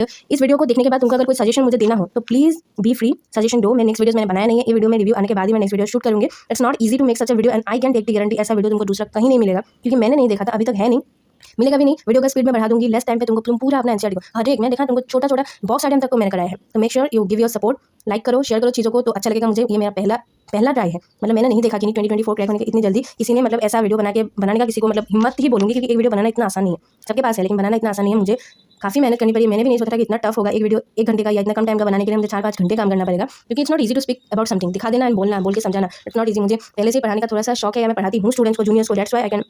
इस वीडियो को देखने के बाद तुमको अगर कोई सजेशन मुझे देना हो तो प्लीज़ बी फ्री, सजेशन दो। मैं नेक्स्ट वीडियोस मैंने बनाया नहीं है, ये वीडियो में रिव्यू आने के बाद ही मैं नेक्स्ट वीडियो शूट करूँगी। It's not easy to make such a video and I can take the guarantee ऐसा वीडियो तुमको दूसरा कहीं नहीं मिलेगा, क्योंकि मैंने नहीं देखा था, अभी तक है नहीं, मिलेगा भी नहीं। वीडियो का स्पीड में बढ़ा दूंगी, लेस टाइम पे तुम पूरा अपना एनसीईआरटी को हर एक मैं देखा तुमको छोटा छोटा बॉक्स आइटम तक को मैंने कराया है। तो make sure you give your support, like करो, शेयर करो चीज़ों को, तो अच्छा लगेगा मुझे। ये मेरा पहला ट्राई है, मतलब मैंने नहीं देखा कि 2024 क्रैक होने के इतनी जल्दी किसी ने मतलब ऐसा वीडियो बनाने का किसी को मतलब हिम्मत ही बोलूँगी, क्योंकि एक वीडियो बनाना इतना आसान नहीं है, सबके पास है लेकिन बनाना इतना आसान नहीं है। मुझे काफ़ी मेहनत करनी पड़ी, मैंने भी नहीं सोचा था कि इतना टफ होगा। एक वीडियो 1 घंटे का या इतना कम टाइम का बनाने के लिए मुझे 4-5 घंटे काम करना पड़ेगा, क्योंकि it's not easy to speak about something, दिखा देना एंड बोलना, बोल के समझाना, इट्स नॉट ईजी। मुझे पहले से पढ़ाने का थोड़ा सा शौक है, या मैं पढ़ाती हूँ स्टूडेंट्स को, जूनियर्स को, that's why I can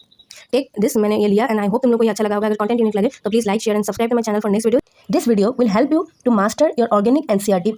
take this. मैंने ये लिया एंड आई होप तुम लोग को ये अच्छा लगा होगा। अगर कंटेंट यूनिक लगे तो please like, share and subscribe to my channel for next video. This video will help you to master your organic NCERT.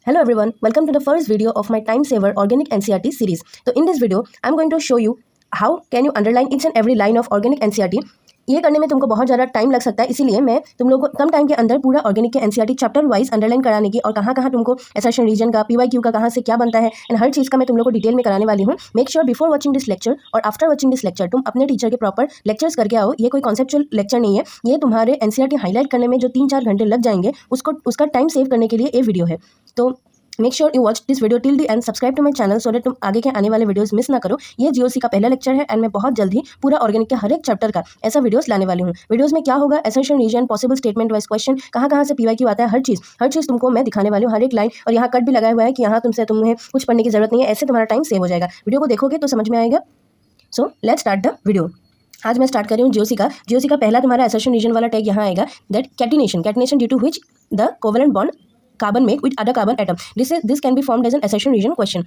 Hello everyone, welcome to the first video of my time saver organic NCERT series. So in this video I'm going to show you how can you underline each and every line of organic NCERT. ये करने में तुमको बहुत ज़्यादा time लग सकता है, इसीलिए मैं तुम लोगों को कम टाइम के अंदर पूरा ऑर्गेनिक के एनसीईआरटी चैप्टर वाइज अंडरलाइन कराने की, और कहाँ कहाँ तुमको एसेशन रीजन का, पीवाईक्यू का कहाँ से क्या बनता है एंड हर चीज़ का मैं तुम लोग को डिटेल में कराने वाली हूँ। Make sure before watching this lecture और आफ्टर वॉचिंग दिस लेक्चर तुम अपने टीचर के प्रॉपर लेक्चर्स करके आओ। ये कोई कॉन्सेप्चुअल लेक्चर नहीं है, ये तुम्हारे एनसीईआरटी हाईलाइट करने में जो 3-4 घंटे लग जाएंगे उसका टाइम सेव करने के लिए ये वीडियो है। तो make sure you watch this video till the end subscribe to my channel so that तुम आगे के आने वाले वीडियोस मिस ना करो। ये जीओसी का पहला लेक्चर है एंड मैं बहुत जल्द ही पूरा ऑर्गेनिक के हर एक चैप्टर का ऐसा वीडियोस लाने वाली हूँ। वीडियोस में क्या होगा, essential reason, possible statement wise question, कहाँ से पीवाईक्यू आता है, हर चीज़ तुमको मैं दिखाने वाली हूँ, हर एक लाइन। और यहाँ कट भी लगाया हुआ है कि यहाँ तुम्हें कुछ पढ़ने की जरूरत नहीं है, ऐसे तुम्हारा टाइम सेव हो जाएगा। वीडियो को देखोगे तो समझ में आएगा। So let's start the video. आज मैं स्टार्ट कर रही हूँ जीओसी का पहला तुम्हारा एसेशन रीजन वाला टैग यहाँ आएगा, that catenation due to which the covalent bond carbon make with other carbon atom. This can be formed as an accession region question.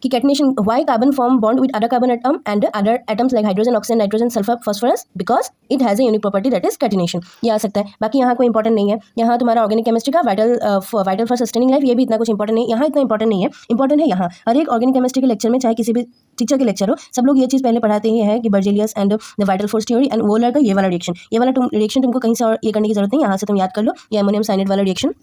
कि catenation, why carbon form bond with other carbon atom and other atoms like hydrogen, oxygen, nitrogen, sulfur, phosphorus, because it has a unique property that is catenation. ये आ सकता है। बाकी यहाँ कोई important नहीं है। यहाँ तुम्हारा ऑर्गेनिक केमिस्ट्री का वाइटल फॉर सस्टेनिंग लाइफ, ये भी इतना कुछ इंपॉर्टेंट नहीं, यहाँ इतना इंपॉर्टेंट नहीं है। इंपॉर्टेंट है यहाँ हर एक ऑर्गेनिक केमिस्ट्री के लेक्चर में, चाहे किसी भी टीचर के लेक्चर हो, सब लोग ये चीज़ पहले पढ़ाते ही है कि Berzelius and the vital force theory and वो लड़का ये वाला रिएक्शन तुमको कहीं से और ये करने की जरूरत नहीं, यहाँ से तुम याद कर लो, ये अमोनियम साइनेट वाला रिएक्शन।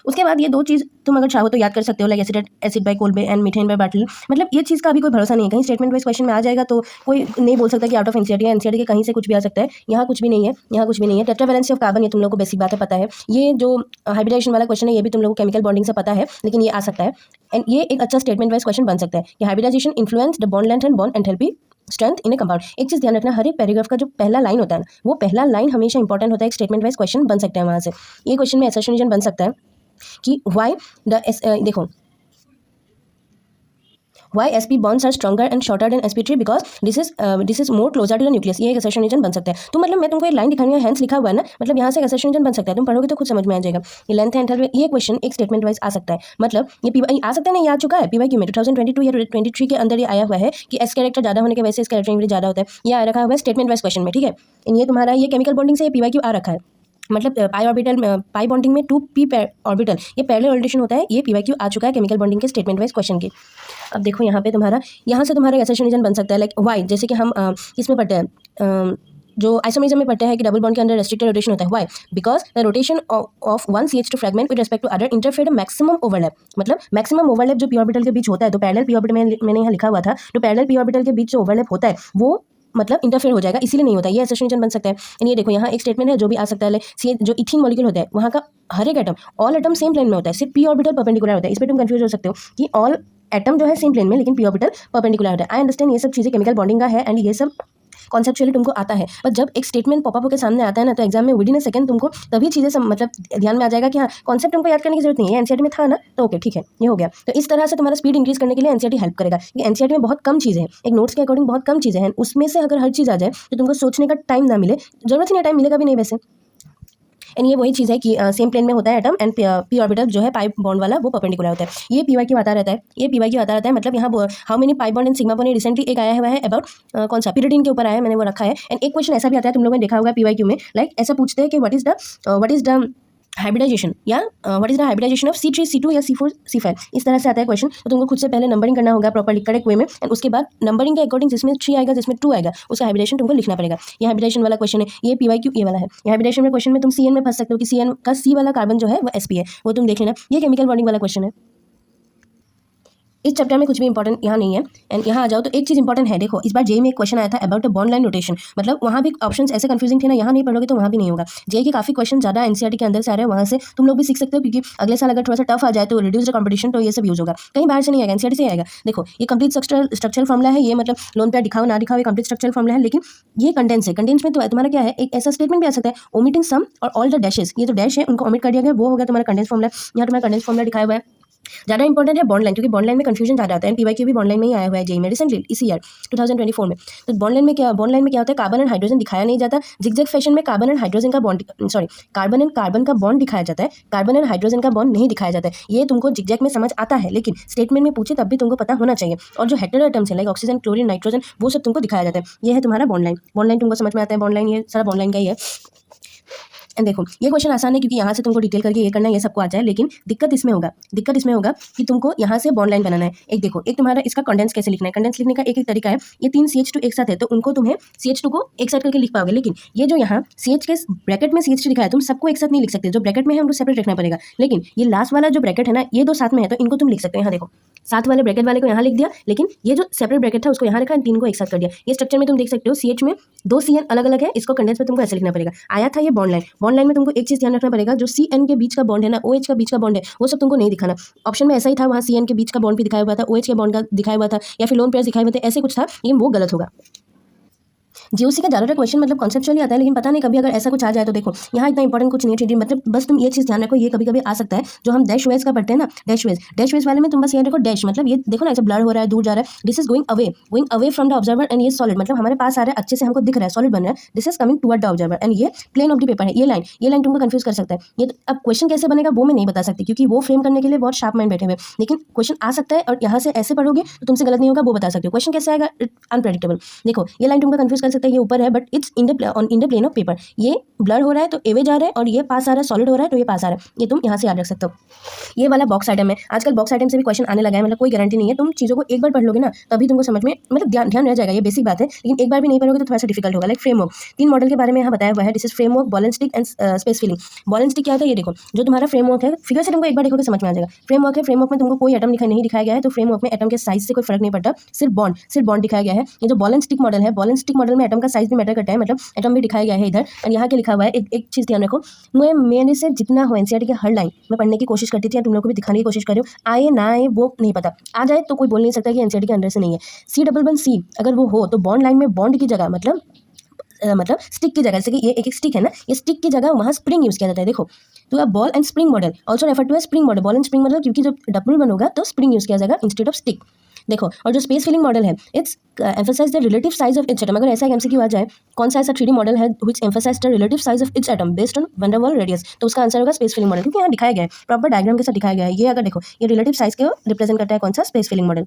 उसके बाद ये 2 चीज़ तुम अगर चाहो तो याद कर सकते हो, like acid by Kolbe and methane by battle. मतलब ये चीज़ का अभी कोई भरोसा नहीं है, कहीं स्टेटमेंट वाइज क्वेश्चन में आ जाएगा तो कोई नहीं बोल सकता कि आउट ऑफ एनसीईआरटी है। एनसीईआरटी के कहीं से कुछ भी आ सकता है, यहाँ कुछ भी नहीं है। टेट्रावैलेंसी ऑफ कार्बन, ये तुम लोगों को बेसिक बात है, पता है। ये जो हाइब्रिडाइजेशन वाला क्वेश्चन है ये भी तुम लोगों को केमिकल बॉन्डिंग से पता है, लेकिन ये आ सकता है एंड ये एक अच्छा स्टेटमेंट वाइज क्वेश्चन बन सकता है कि hybridisation influence the bond length and bond enthalpy strength in a compound. एक चीज़ ध्यान रखना, हर एक पैराग्राफ का जो पहला लाइन होता है ना, वो पहला लाइन हमेशा इंपॉर्टेंट होता है। एक स्टेटमेंट वाइज क्वेश्चन बन सकता है वहाँ से। ये क्वेश्चन में एसेशन रीजन बन सकता है कि देखो why sp bonds are stronger and shorter than sp3 because this is more closer to the nucleus। ये एक एसेशन रीजन बन सकता है। तो मतलब मैं तुमको एक लाइन दिखानी है, हैंस लिखा हुआ है ना, मतलब यहाँ से एक एसेशन रीजन बन सकता है, तुम पढ़ोगे तो खुद समझ में आ जाएगा। ये लेंथ है एंथैल्पी, ये क्वेश्चन एक स्टेटमेंट वाइज आ सकता है। मतलब ये पीवाई आ सकता है, नहीं आ चुका है पीवाईक्यू में 2022 या 23 के अंदर ये आया हुआ है कि एस कैरेक्टर ज़्यादा होने के वजह से इसका इलेक्ट्रॉनिक ज़्यादा होता है, ये आ रखा हुआ है स्टेटमेंट वाइज क्वेश्चन में, ठीक है। ये तुम्हारा ये केमिकल बॉन्डिंग से ये पीवाईक्यू आ रखा है, मतलब पाई बॉन्डिंग में 2p ऑर्बिटल, ये पैरेलल ओरिएंटेशन होता है, ये पीवाईक्यू आ चुका है केमिकल बॉन्डिंग के स्टेटमेंट वाइज क्वेश्चन के। अब देखो यहाँ पे यहाँ से तुम्हारा एसेशन रीजन बन सकता है, लाइक वाई, जैसे कि हम इसमें पढ़ते हैं जो आइसोमेरिज्म में पढ़ते हैं कि डबल बॉन्ड के अंदर रेस्ट्रिक्टेड रोटेशन होता है। Why? Because the rotation of one CH2 fragment with respect to other interfere maximum overlap. मतलब मैक्सिमम ओवरलैप जो पी ऑर्बिटल के बीच होता है, तो पैरेलल पी ऑर्बिटल मैंने यहाँ लिखा हुआ था, तो पैरेलल पी ऑर्बिटल के बीच जो ओवरलैप होता है वो मतलब इंटरफेयर हो जाएगा, इसीलिए नहीं होता। ये एसेशन रीजन बन सकता है। एंड ये देखो यहाँ एक स्टेटमेंट है जो भी आ सकता है, जो इथीन मॉलिक्यूल होता है वहाँ का हर एक atom, all atom same plane में होता है, सिर्फ पी ऑर्बिटल परपेंडिकुलर होता है। इस पर तुम कंफ्यूज हो सकते हो कि ऑल एटम जो है सेम प्लेन में, लेकिन पी ऑर्बिटल परपेंडिकुलर होता है। आई अंडरस्टैंड, ये सब चीज़ें केमिकल बॉन्डिंग का है एंड ये सब कॉन्सेप्चुअली तुमको आता है, पर जब एक स्टेटमेंट पॉपअप होकर सामने आता है ना, तो एग्जाम में विदिन अ सेकंड तुमको तभी चीज़ें मतलब ध्यान में आ जाएगा कि हाँ कॉन्सेप्ट तुमको याद करने की जरूरत नहीं है, एनसीईआरटी में था ना, तो ओके ठीक है, ये हो गया। तो इस तरह से तुम्हारा स्पीड इंक्रीज करने के लिए एनसीईआरटी हेल्प करेगा, कि एनसीईआरटी में बहुत कम चीज़ें हैं, एक नोट्स के अकॉर्डिंग बहुत कम चीज़ें हैं, उसमें से अगर हर चीज़ आ जाए तो तुमको सोचने का टाइम ना मिले, जरूरत ही नहीं, टाइम मिलेगा भी नहीं वैसे। एंड ये वही चीज़ है कि सेम प्लेन में होता है एटम एंड पी ऑर्बिटल जो है पाई बॉन्ड वाला वो परपेंडिकुलर होता है। ये पीवाईक्यू आता रहता है, मतलब यहाँ how many pi bond and sigma bond, recently एक आया हुआ है अबाउट कौन सा पीरियडिन के ऊपर आया है, मैंने वो रखा है। एंड एक क्वेश्चन ऐसा भी आता है, तुम लोगों ने देखा होगा पीवाईक्यू में, लाइक ऐसा पूछते हैं कि व्हाट इज द हाइब्रिडाइजेशन या what is the hybridisation of C3 C2 या C4 C5, इस तरह से आता है क्वेश्चन। तो तुमको खुद से पहले नंबरिंग करना होगा प्रॉपर्ली करेक्ट वे में, एंड उसके बाद नंबरिंग के अकॉर्डिंग जिसमें 3 आएगा जिसमें 2 आएगा उसका हाइब्रिडाइजेशन तुमको लिखना पड़ेगा। ये हाइब्रिडाइजेशन वाला क्वेश्चन है, ये पीवाईक्यू ये वाला है। ये हाइब्रिडाइजेशन में क्वेश्चन में तुम CN में फंस सकते हो कि CN का C वाला कार्बन जो है वो sp है, वो तुम देख लेना। ये केमिकल बॉन्डिंग वाला क्वेश्चन है। इस चैप्टर में कुछ भी इंपॉर्टेंट यहाँ नहीं है। एंड यहाँ आ जाओ तो एक चीज़ इंपॉर्टेंट है, देखो इस बार जेई में एक क्वेश्चन आया था about a bond line rotation, मतलब वहाँ भी ऑप्शंस ऐसे कंफ्यूजिंग थे ना, यहाँ नहीं पढ़ोगे तो वहाँ भी नहीं होगा। जेई के काफ़ी क्वेश्चन ज़्यादा एनसीईआरटी के अंदर से आ रहे हैं, वहाँ से तुम लोग भी सीख सकते हो, क्योंकि अगले साल अगर थोड़ा सा टफ आ जाए तो रिड्यूस्ड कंपटीशन तो ये सब यूज होगा, कहीं बाहर से नहीं आएगा, एनसीईआरटी से आएगा। देखो ये कंप्लीट स्ट्रक्चरल फॉर्मुला है, ये मतलब लोन पे दिखाओ ना दिखाओ, ये कंप्लीट स्ट्रक्चरल फॉर्मुला है, लेकिन ये कंटेंट्स है। कंटेंट्स में तो तुम्हारा क्या है, एक ऐसा स्टेटमेंट भी आ सकता है ओमिटिंग सम और ऑल द डैशेस, ये जो डैश है उनको ओमिट कर दिया गया, वो होगा तुम्हारा कंडेंस फॉर्मुला। यहाँ तुम्हारा कंडेंस फॉर्मुला दिखाया हुआ है। ज़्यादा इंपॉर्टेंट है बॉन्ड लाइन, क्योंकि बॉन्ड लाइन में कंफ्यूजन ज़्यादा आता है। पीवाईक्यू भी बॉन्ड लाइन में ही आया हुआ है जेई में रिसेंटली इसी ईयर 2024 में। तो बॉन्ड लाइन में क्या होता है, कार्बन एंड हाइड्रोजन दिखाया नहीं जाता, जिगजैग फैशन में कार्बन एंड हाइड्रोजन का बॉन्ड, कार्बन एंड कार्बन का बॉन्ड दिखाया जाता है, कार्बन एंड हाइड्रोजन का बॉन्ड नहीं दिखाया जाता है। ये तुमको जिगजैग में समझ आता है, लेकिन स्टेटमेंट में पूछे तब भी तुमको पता होना चाहिए। और जो हेटेरो एटम्स है लाइक ऑक्सीजन, क्लोरीन, नाइट्रोजन, वो सब तुमको दिखाया जाता है। ये है तुम्हारा बॉन्ड लाइन। बॉन्ड लाइन तुमको समझ में आता है, बॉन्ड लाइन ये सारा बॉन्ड लाइन का ही है। एंड देखो ये क्वेश्चन आसान है, क्योंकि यहाँ से तुमको डिटेल करके ये करना है, ये सबको आ जाए, लेकिन दिक्कत इसमें होगा कि तुमको यहाँ से बॉन्ड लाइन बनाना है। एक देखो, एक तुम्हारा इसका कंडेंस कैसे लिखना है, कंडेंस लिखने का एक तरीका है, ये 3 CH2 एक साथ है तो उनको तुम्हें CH2 को एक साथ करके लिख पाओगे, लेकिन ये जो यहाँ CH के ब्रैकेट में CH2 लिखा है, तुम सबको एक साथ नहीं लिख सकते, जो ब्रैकेट में है उनको सेपरेट रखना पड़ेगा। लेकिन ये लास्ट वाला जो ब्रैकेट है ना, ये 2 साथ में है तो इनको तुम लिख सकते हो। यहाँ देखो साथ वाले ब्रैकेट वाले को यहाँ लिख दिया, लेकिन ये जो सेपरेट ब्रैकेट था उसको यहाँ रखा, 3 को एक साथ कर दिया। ये स्ट्रक्चर में तुम देख सकते हो CH में 2 CN अलग अलग है, इसको कंडेंस में तुमको ऐसे लिखना पड़ेगा। आया था ये बॉन्ड लाइन। बॉन्ड लाइन में तुमको एक चीज़ ध्यान रखना पड़ेगा, जो CN के बीच का बॉन्ड है ना, OH का बीच का बॉन्ड है, वो सब तुमको नहीं दिखाना। ऑप्शन में ऐसा ही था, वहाँ CN के बीच का बॉन्ड भी दिखाया हुआ था, OH के बॉन्ड का दिखाया हुआ था, या फिर लोन पेयर्स दिखाए हुए थे, ऐसे कुछ था, लेकिन वो गलत होगा। जीओसी का ज़्यादातर क्वेश्चन मतलब कॉन्सेप्चुअली आता है, लेकिन पता नहीं कभी अगर ऐसा कुछ आ जाए तो देखो यहाँ इतना इंपॉर्टेंट कुछ नहीं है, मतलब बस तुम ये चीज़ ध्यान रखो, ये कभी कभी आ सकता है जो हम डैश वेज का पढ़ते हैं ना, डैश वेज वाले में तुम बस याद रखो डैश, मतलब ये देखो ना ऐसे ब्लर हो रहा है, दूर जा रहा है, this is going away from the observer, and ये सॉलिड मतलब हमारे पास आ रहा है, अच्छे से हमको दिख रहा है, सॉलिड बन रहा है, this is coming toward the observer, and ये प्लेन ऑफ द पेपर है। ये लाइन तुमको कंफ्यूज कर सकता है। ये अब क्वेश्चन कैसे बनेगा वो मैं नहीं बता सकती, क्योंकि वो फ्रेम करने के लिए बहुत शार्प माइंड बैठे हुए, लेकिन क्वेश्चन आ सकता है, और यहाँ से ऐसे पढ़ोगे तो तुमसे गलत नहीं होगा, वो बता सकते हो। क्वेश्चन कैसे आएगा, अनप्रेडिक्टेबल। देखो ये लाइन तुमको कंफ्यूज कर सकता है, ये ऊपर है but it's in the plane of paper, ये ब्लर हो रहा है तो एवे जा रहा है, और ये पास आ रहा है, सॉलिड हो रहा है तो ये पास आ रहा है, ये तुम यहाँ से याद रख सकते हो। ये वाला बॉक्स आइटम है, आजकल बॉक्स आइटम से भी क्वेश्चन आने लगा है, मतलब कोई गारंटी नहीं है, तुम चीज़ों को एक बार पढ़ लोगे ना तभी तुमको समझ में मतलब ध्यान रह जाएगा, ये बेसिक बात है, लेकिन एक बार भी नहीं पढ़ोगे तो थोड़ा सा डिफिकल्ट होगा। लाइक फ्रेमवर्क, 3 मॉडल के बारे में यहाँ बताया हुआ है, this is framework, ball and stick and space filling. Ball and stick क्या होता है, ये देखो जो तुम्हारा फ्रेमवर्क है, फिगर से तुमको एक बार देखोगे समझ में आ जाएगा। फ्रेमवर्क है, फ्रेमवर्क में तुमको कोई एटम नहीं दिखाया गया है, तो फ्रेमवर्क में एटम के साइज से कोई फर्क नहीं पड़ता, सिर्फ बॉन्ड दिखाया गया है। ये जो बॉल एंड स्टिक मॉडल है, बॉल एंड स्टिक मॉडल में एटम का साइज भी मैटर करता है, मतलब एटम भी दिखाया गया है इधर, और यहाँ के लिखा हुआ है। एक चीज़ ध्यान रखो, मैंने से जितना हो एनसीईआरटी की हर लाइन मैं पढ़ने की कोशिश करती थी, तुम लोग को भी दिखाने की कोशिश कर रही हूँ, आए ना आए वो नहीं पता, आ जाए तो कोई बोल नहीं सकता कि एनसीईआरटी के अंदर से नहीं है। C11C अगर वो हो तो बॉन्ड लाइन में बॉन्ड की जगह मतलब स्टिक की जगह, जैसे कि ये एक स्टिक है ना, ये स्टिक की जगह वहाँ स्प्रिंग यूज़ किया जाता है। देखो तो ball and spring model also refer to a spring model, ball and spring model, क्योंकि जब डबल बन होगा तो स्प्रिंग यूज़ किया जाएगा इंस्टेड ऑफ स्टिक। देखो और जो स्पेस फिलिंग मॉडल है, it's emphasize the relative size of each atom. अगर ऐसा एमसीक्यू आ जाए कौन सा ऐसा 3D मॉडल है which emphasize the relative size of each atom based on van der Waals radius, तो उसका आंसर होगा स्पेस फिलिंग मॉडल, क्योंकि यहाँ दिखाया गया है, प्रॉपर डायग्राम के साथ दिखाया गया है। ये अगर देखो ये रिलेटिव साइज को रिप्रेजेंट करता है कौन सा, space filling model.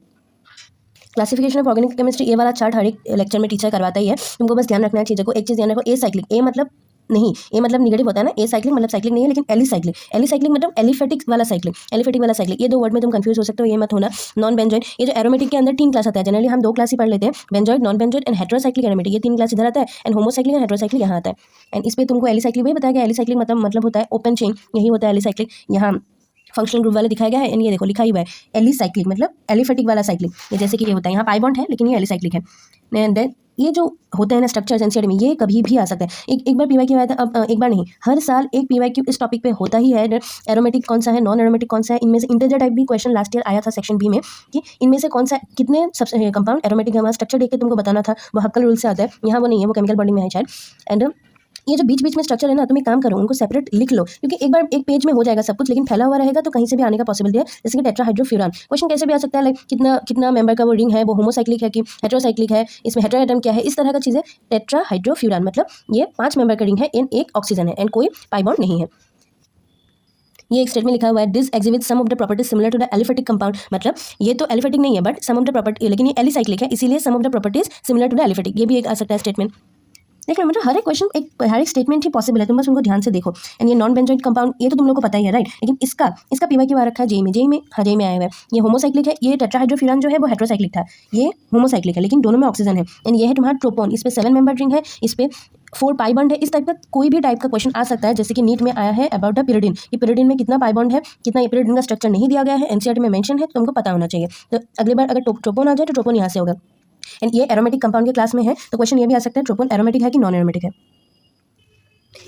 Classification of organic chemistry, ये वाला चार्ट हर एक लेक्चर में टीचर करवाता ही है, तुमको बस ध्यान रखना है चीज़ों को। एक चीज़ ध्यान रखो, ए साइक्लिक, ए मतलब नहीं, ये मतलब निगेटिव होता है ना, ए साइक्लिक मतलब साइक्लिक नहीं है, लेकिन एलिसाइक्लिक मतलब एलिफेटिक वाला साइक्लिक, ये 2 वर्ड में तुम कंफ्यूज हो सकते हो, ये मत होना। नॉन बेंजोइड, ये जो एरोमेटिक के अंदर 3 क्लास आता है, जनरली हम 2 क्लास ही पढ़ लेते हैं, benzoid, non benzoid and heterocyclic aromatic, ये 3 क्लास इधर आता है, एंड होमोसाइक्लिक एंड हेटेरोसाइक्लिक यहाँ आता है। एंड इस पे तुमको एलिसाइक्लिक भी बताया गया, एलिसाइक्लिक मतलब होता है ओपन चेन, यही होता है एलिसाइक्लिक, यहाँ फंक्शनल ग्रुप वाले दिखाया गया है। एंड ये देखो लिखा ही हुआ है एलिसाइक्लिक मतलब एलिफेटिक वाला साइक्लिक, ये जैसे कि ये होता है, यहाँ पाई बॉन्ड है लेकिन ये एलिसाइक्लिक है। एंड देन ये जो होते हैं ना स्ट्रक्चर्स एनसीईआरटी में, ये कभी भी आ सकता है। एक बार पीवाईक्यू आया था, अब एक बार नहीं, हर साल एक पीवाईक्यू इस टॉपिक पे होता ही है। एरोमेटिक कौन सा है, नॉन एरोमेटिक कौन सा है, इनमें से इंटीजर टाइप भी क्वेश्चन लास्ट ईयर आया था सेक्शन बी में, कि इनमें से कौन सा कितने कंपाउंड एरोमेटिक है, हमारा स्ट्रक्चर देख के तुमको बताना था, वो हक्कल रूल से आता है, यहाँ वो नहीं है, वो केमिकल बॉडी में है शायद। एंड ये जो बीच बीच में स्ट्रक्चर है ना, तुम एक काम करो उनको सेपरेट लिख लो, क्योंकि एक बार एक पेज में हो जाएगा सब कुछ, लेकिन फैला हुआ रहेगा तो कहीं से भी आने का पॉसिबिलिटी है। जैसे कि टेट्राहाइड्रोफ्यूरान, क्वेश्चन कैसे भी आ सकता है, लाइक कितना मेंबर का वो रिंग है, वो होमोसाइक्लिक है कि हेटेरोसाइक्लिक है, इसमें हेटेरोएटम क्या है, इस तरह का चीज़ें। टेट्राहाइड्रोफ्यूरान मतलब ये 5 मेंबर का रिंग है, इन एक ऑक्सीजन है एंड कोई पाई बॉन्ड नहीं है। ये एक स्टेटमेंट लिखा हुआ है, this exhibit some of the properties similar to the aliphatic compound, मतलब ये तो एलिफेटिक नहीं है but some of the property, लेकिन ये एलिसाइक्लिक है इसीलिए some of the properties similar to the aliphatic, ये भी एक आ सकता है स्टेटमेंट। देखो मतलब हर एक क्वेश्चन हर एक स्टेटमेंट ही पॉसिबल है, तुम बस उनको ध्यान से देखो। एंड ये नॉन बेंजोइड कंपाउंड, ये तो तुम लोग को पता ही है राइट, लेकिन इसका पीवाईक्यू आ रखा है जेई में आया हुआ है। ये होमोसाइक्लिक है, ये टेट्राहाइड्रोफ्यूरान जो है वो हेटेरोसाइक्लिक था, ये होमोसाइक्लिक है, लेकिन दोनों में ऑक्सीजन है। एंड ये है तुम्हारा ट्रोपोन, इस पे 7 मेंबर रिंग है, इस पे 4 पाई बॉन्ड है, इस टाइप का कोई भी टाइप का क्वेश्चन आ सकता है। जैसे कि नीट में आया है अबाउट द pyridine, कि pyridine में कितना पाई बॉन्ड है, कितना ये pyridine का स्ट्रक्चर नहीं दिया गया है, एनसीईआरटी में मेंशन है, तो तुमको पता होना चाहिए। तो अगली बार अगर ट्रोपोन आ जाए तो ट्रोपोन यहाँ से होगा। एंड ये एरोमेटिक कंपाउंड के क्लास में है, तो क्वेश्चन ये भी आ सकता है ट्रोपोन एरोमेटिक है कि नॉन एरोमेटिक है।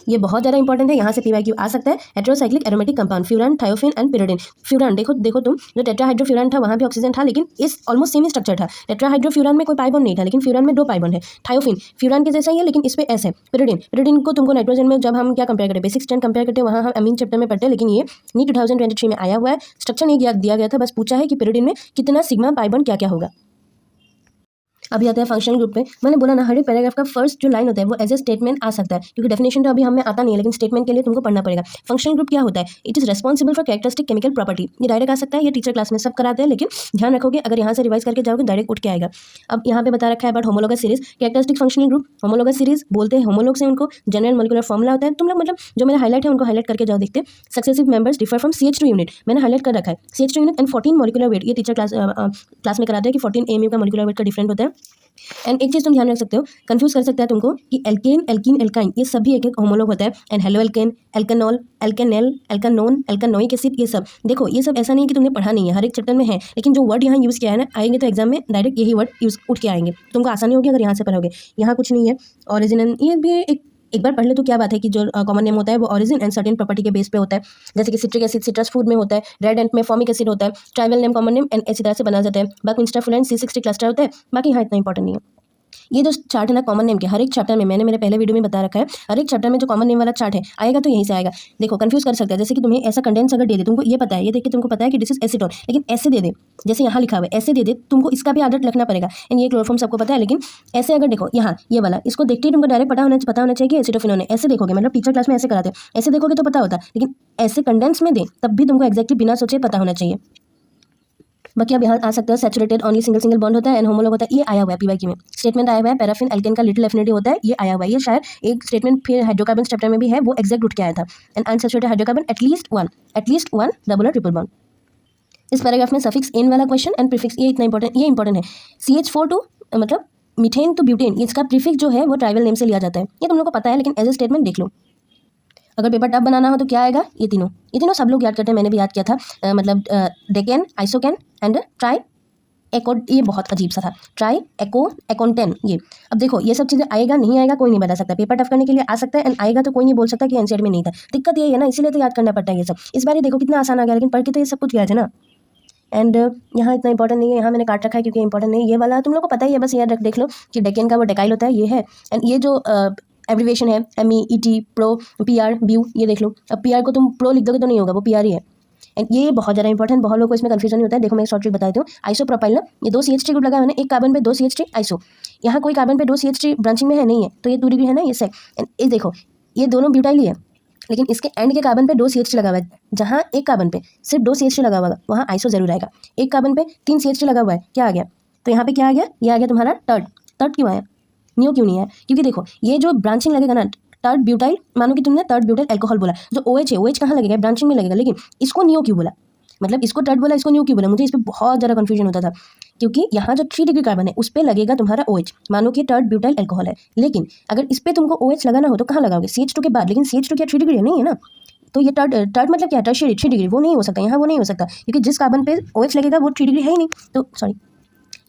ये बहुत ज़्यादा इंपॉर्टेंट है, यहाँ से पीवाईक्यू आ सकता है। Heterocyclic aromatic compound furan, thiophene and pyridine। Furan देखो तुम, जो टेट्राहाइड्रोफ्यूरान था वहाँ भी ऑक्सीजन था, लेकिन इस ऑलमोस्ट सेम ही स्ट्रक्चर था। टेट्राहाइड्रोफ्यूरान में कोई पाई बॉन्ड नहीं था, लेकिन फ्यूरान में 2 पाई बॉन्ड है। थायोफिन फ्यूरान के जैसा ही है, लेकिन इस पे एस है। pyridine को तुमको नाइट्रोजन में जब हम क्या कंपेयर करते हैं, बेसिक स्ट्रेंथ कंपेयर करते हैं, वहाँ हम अमीन चैप्टर में पढ़ते हैं, लेकिन ये नीट 2023 में आया हुआ है। स्ट्रक्चर नहीं दिया गया था, बस पूछा है कि pyridine में कितना सिग्मा पाई बॉन्ड क्या क्या होगा। अभी आता है फंक्शनल ग्रुप पे। मैंने बोला ना, हर एक पैराग्राफ का फर्स्ट जो लाइन होता है वो एज ए स्टेटमेंट आ सकता है, क्योंकि डेफिनेशन तो अभी हमें आता नहीं है, लेकिन स्टेटमेंट के लिए तुमको पढ़ना पड़ेगा। फंक्शनल ग्रुप क्या होता है? It is responsible for characteristic chemical property. ये डायरेक्ट आ सकता है, ये टीचर क्लास में सब कराते हैं, लेकिन ध्यान रखोगे अगर यहाँ से रिवाइज करके जाओगे डायरेक्ट उठ के आएगा। अब यहाँ पे बता रखा है but homologous series characteristic functional group. Homologous series बोलते हैं होमोलोग से उनको, जनरल मॉलिक्यूलर फॉर्मूला होता है। तुम लोग मतलब जो मेरा हाईलाइट है उनको हाईलाइट करके जाओ, देखते successive members differ from CH2 unit. मैंने हाईलाइट कर रखा है CH2 unit and 14 molecular weight. ये टीचर क्लास में कराते हैं कि 14 AMU का मॉलिक्यूलर वेट का डिफरेंट होता है। एंड एक चीज़ तुम ध्यान रख सकते हो, कंफ्यूज कर सकता है तुमको कि एल्केन, एल्कीन, एल्काइन ये सभी एक एक होमोलोग होता है। एंड हेलो एल्केन, एल्केनॉल, एल्केनेल, एल्कानोन, एल्कानोइक एसिड, ये सब देखो, ये सब ऐसा नहीं कि तुमने पढ़ा नहीं है, हर एक चैप्टर में है, लेकिन जो वर्ड यहाँ यूज़ किया है ना, आएंगे तो एग्जाम में डायरेक्ट यही वर्ड यूज उठ के आएंगे, तुमको आसानी होगी अगर यहाँ से पढ़ोगे। यहाँ कुछ नहीं है। ओरिजिन ये भी एक बार पढ़ ले तो क्या बात है कि जो कॉमन नेम होता है वो ओरिजिन एंड सर्टेन प्रॉपर्टी के बेस पे होता है। जैसे कि सिट्रिक एसिड सिट्रस फूड में होता है, रेड एंट में फॉर्मिक एसिड होता है, trivial name common name and इसी तरह से बना जाता है। बाकी इंस्टाफुलेंट C60 क्लस्टर होता है। बाकी यहाँ इतना इंपॉर्टेंट नहीं है। ये जो चार्ट है ना कॉमन नेम के, हर एक चैप्टर में, मैंने मेरे पहले वीडियो में बता रखा है, हर एक चैप्टर में जो कॉमन नेम वाला चार्ट है आएगा तो यहीं से आएगा। देखो कंफ्यूज कर सकता है, जैसे कि तुम्हें ऐसा कंडेंस अगर दे दे, तुमको ये पता है, ये देख के तुमको पता है कि दिस इज एसीटोन, लेकिन ऐसे दे दे, जैसे यहाँ लिखा हुआ है ऐसे दे दे, तुमको इसका भी आदत रखना पड़ेगा। एंड ये क्लोरोफॉर्म सबको पता है, लेकिन ऐसे अगर देखो यहाँ ये वाला, इसको देखते ही तुमको डायरेक्ट पता होना चाहिए कि एसिटोफिनोन है। ऐसे देखोगे, मतलब टीचर क्लास में ऐसे कराते हैं, ऐसे देखोगे तो पता होता, लेकिन ऐसे कंडेंस में दे तब भी तुमको एक्जैक्टली बिना सोचे पता होना चाहिए। बाकी अब यहाँ आ सकते हो सैचुरेटेड ओनली सिंगल बॉन्ड होता है एंड होमोलॉग होता है। ये आया हुआ है पीवाईक्यू में, स्टेटमेंट आया हुआ है पैराफिन एल्केन का लिटिल एफिनिटी होता है, ये आया हुआ है। ये शायद एक स्टेटमेंट फिर हाइड्रोकार्बन चैप्टर में भी है, वो एग्जैक्ट उठ के आया था। And unsaturated hydrocarbon at least one double और ट्रिपल बॉन्ड। इस पैराग्राफ में सफिक्स इन वाला क्वेश्चन एंड प्रीफिक्स, ये इतना इंपॉर्टेंट, ये इंपॉर्टेंट है। CH4 टू मतलब मीथेन टू ब्यूटेन, इसका प्रीफिक्स जो है वो ट्राइवल नेम से लिया जाता है। ये तुम लोग को पता है, लेकिन एज ए स्टेटमेंट देख लो। अगर पेपर टफ बनाना हो तो क्या आएगा, ये तीनों सब लोग याद करते हैं, मैंने भी याद किया था। मतलब डेकेन, आइसोकेन एंड ट्राई एको, ये बहुत अजीब सा था, ट्राई एको एकोनटेन। ये अब देखो, ये सब चीज़ें आएगा नहीं आएगा कोई नहीं बता सकता। पेपर टफ करने के लिए आ सकता है एंड आएगा तो कोई नहीं बोल सकता कि एनसीईआरटी में नहीं था। दिक्कत ये है ना, इसीलिए तो याद करना पड़ता है ये सब। इस बार ये देखो कितना आसान आ गया, लेकिन पढ़ के तो ये सब कुछ गया था ना। एंड यहाँ इतना इंपॉर्टेंट नहीं है, यहाँ मैंने काट रखा है क्योंकि इंपॉर्टेंट नहीं है। ये वाला तुम लोग को पता ही है, बस याद देख लो कि डेकेन का वो डेकाइल होता है, ये है। एंड ये जो एब्रीवेशन है MEET, प्रो, PR, ब्यू, ये देख लो। अब PR को तुम प्रो लिख दोगे तो नहीं होगा, वो PR ही है। एंड ये बहुत ज़्यादा इंपॉर्टेंट, बहुत लोगों को इसमें कंफ्यूजन नहीं होता है। देखो मैं एक शॉर्ट ट्रिक बता देती हूँ। आइसोप्रोपाइल ना, ये 2 CH3 ग्रुप लगा है ना, एक कार्बन पे 2 CH3 आइसो, यहाँ कोई कार्बन पे 2 CH3 ब्रांचिंग में है नहीं है, तो ये दूरी भी है ना, ये सेक। एंड ये देखो, ये दोनों ब्यूटाइल ही है, लेकिन इसके एंड के कार्बन पे 2 CH3 लगा हुआ है। जहाँ एक कार्बन पे सिर्फ 2 CH3 लगा हुआ है वहाँ आइसो जरूर आएगा। एक कार्बन पे 3 CH3 लगा हुआ है, क्या आ गया? तो यहाँ पे क्या आ गया? ये आ गया तुम्हारा टर्ड क्यों आया? न्यू क्यों नहीं है? क्योंकि देखो ये जो ब्रांचिंग लगेगा ना, टर्ड ब्यूटाइल, मानो कि तुमने टर्ड ब्यूटाइल अल्कोहल बोला, जो OH है, OH कहाँ लगेगा? ब्रांचिंग में लगेगा, लेकिन इसको नियो क्यों बोला? मतलब इसको टर्ड बोला, इसको न्यू क्यों बोला? मुझे इस पर बहुत ज़्यादा कंफ्यूजन होता था, क्योंकि यहाँ जो 3 डिग्री कार्बन है उस पर लगेगा तुम्हारा OH, मानो कि टर्ड ब्यूटाइल अल्कोहल है। लेकिन अगर इस पर तुमको OH लगाना हो तो कहाँ लगाओगे? CH2 के बाद, लेकिन CH2 क्या 3 डिग्री है? नहीं है ना। तो ये टर्ड मतलब क्या? टर्शियरी 3 डिग्री, वो नहीं हो सकता, यहाँ वो नहीं हो सकता, क्योंकि जिस कार्बन पे OH लगेगा वो 3 डिग्री है ही नहीं। तो सॉरी,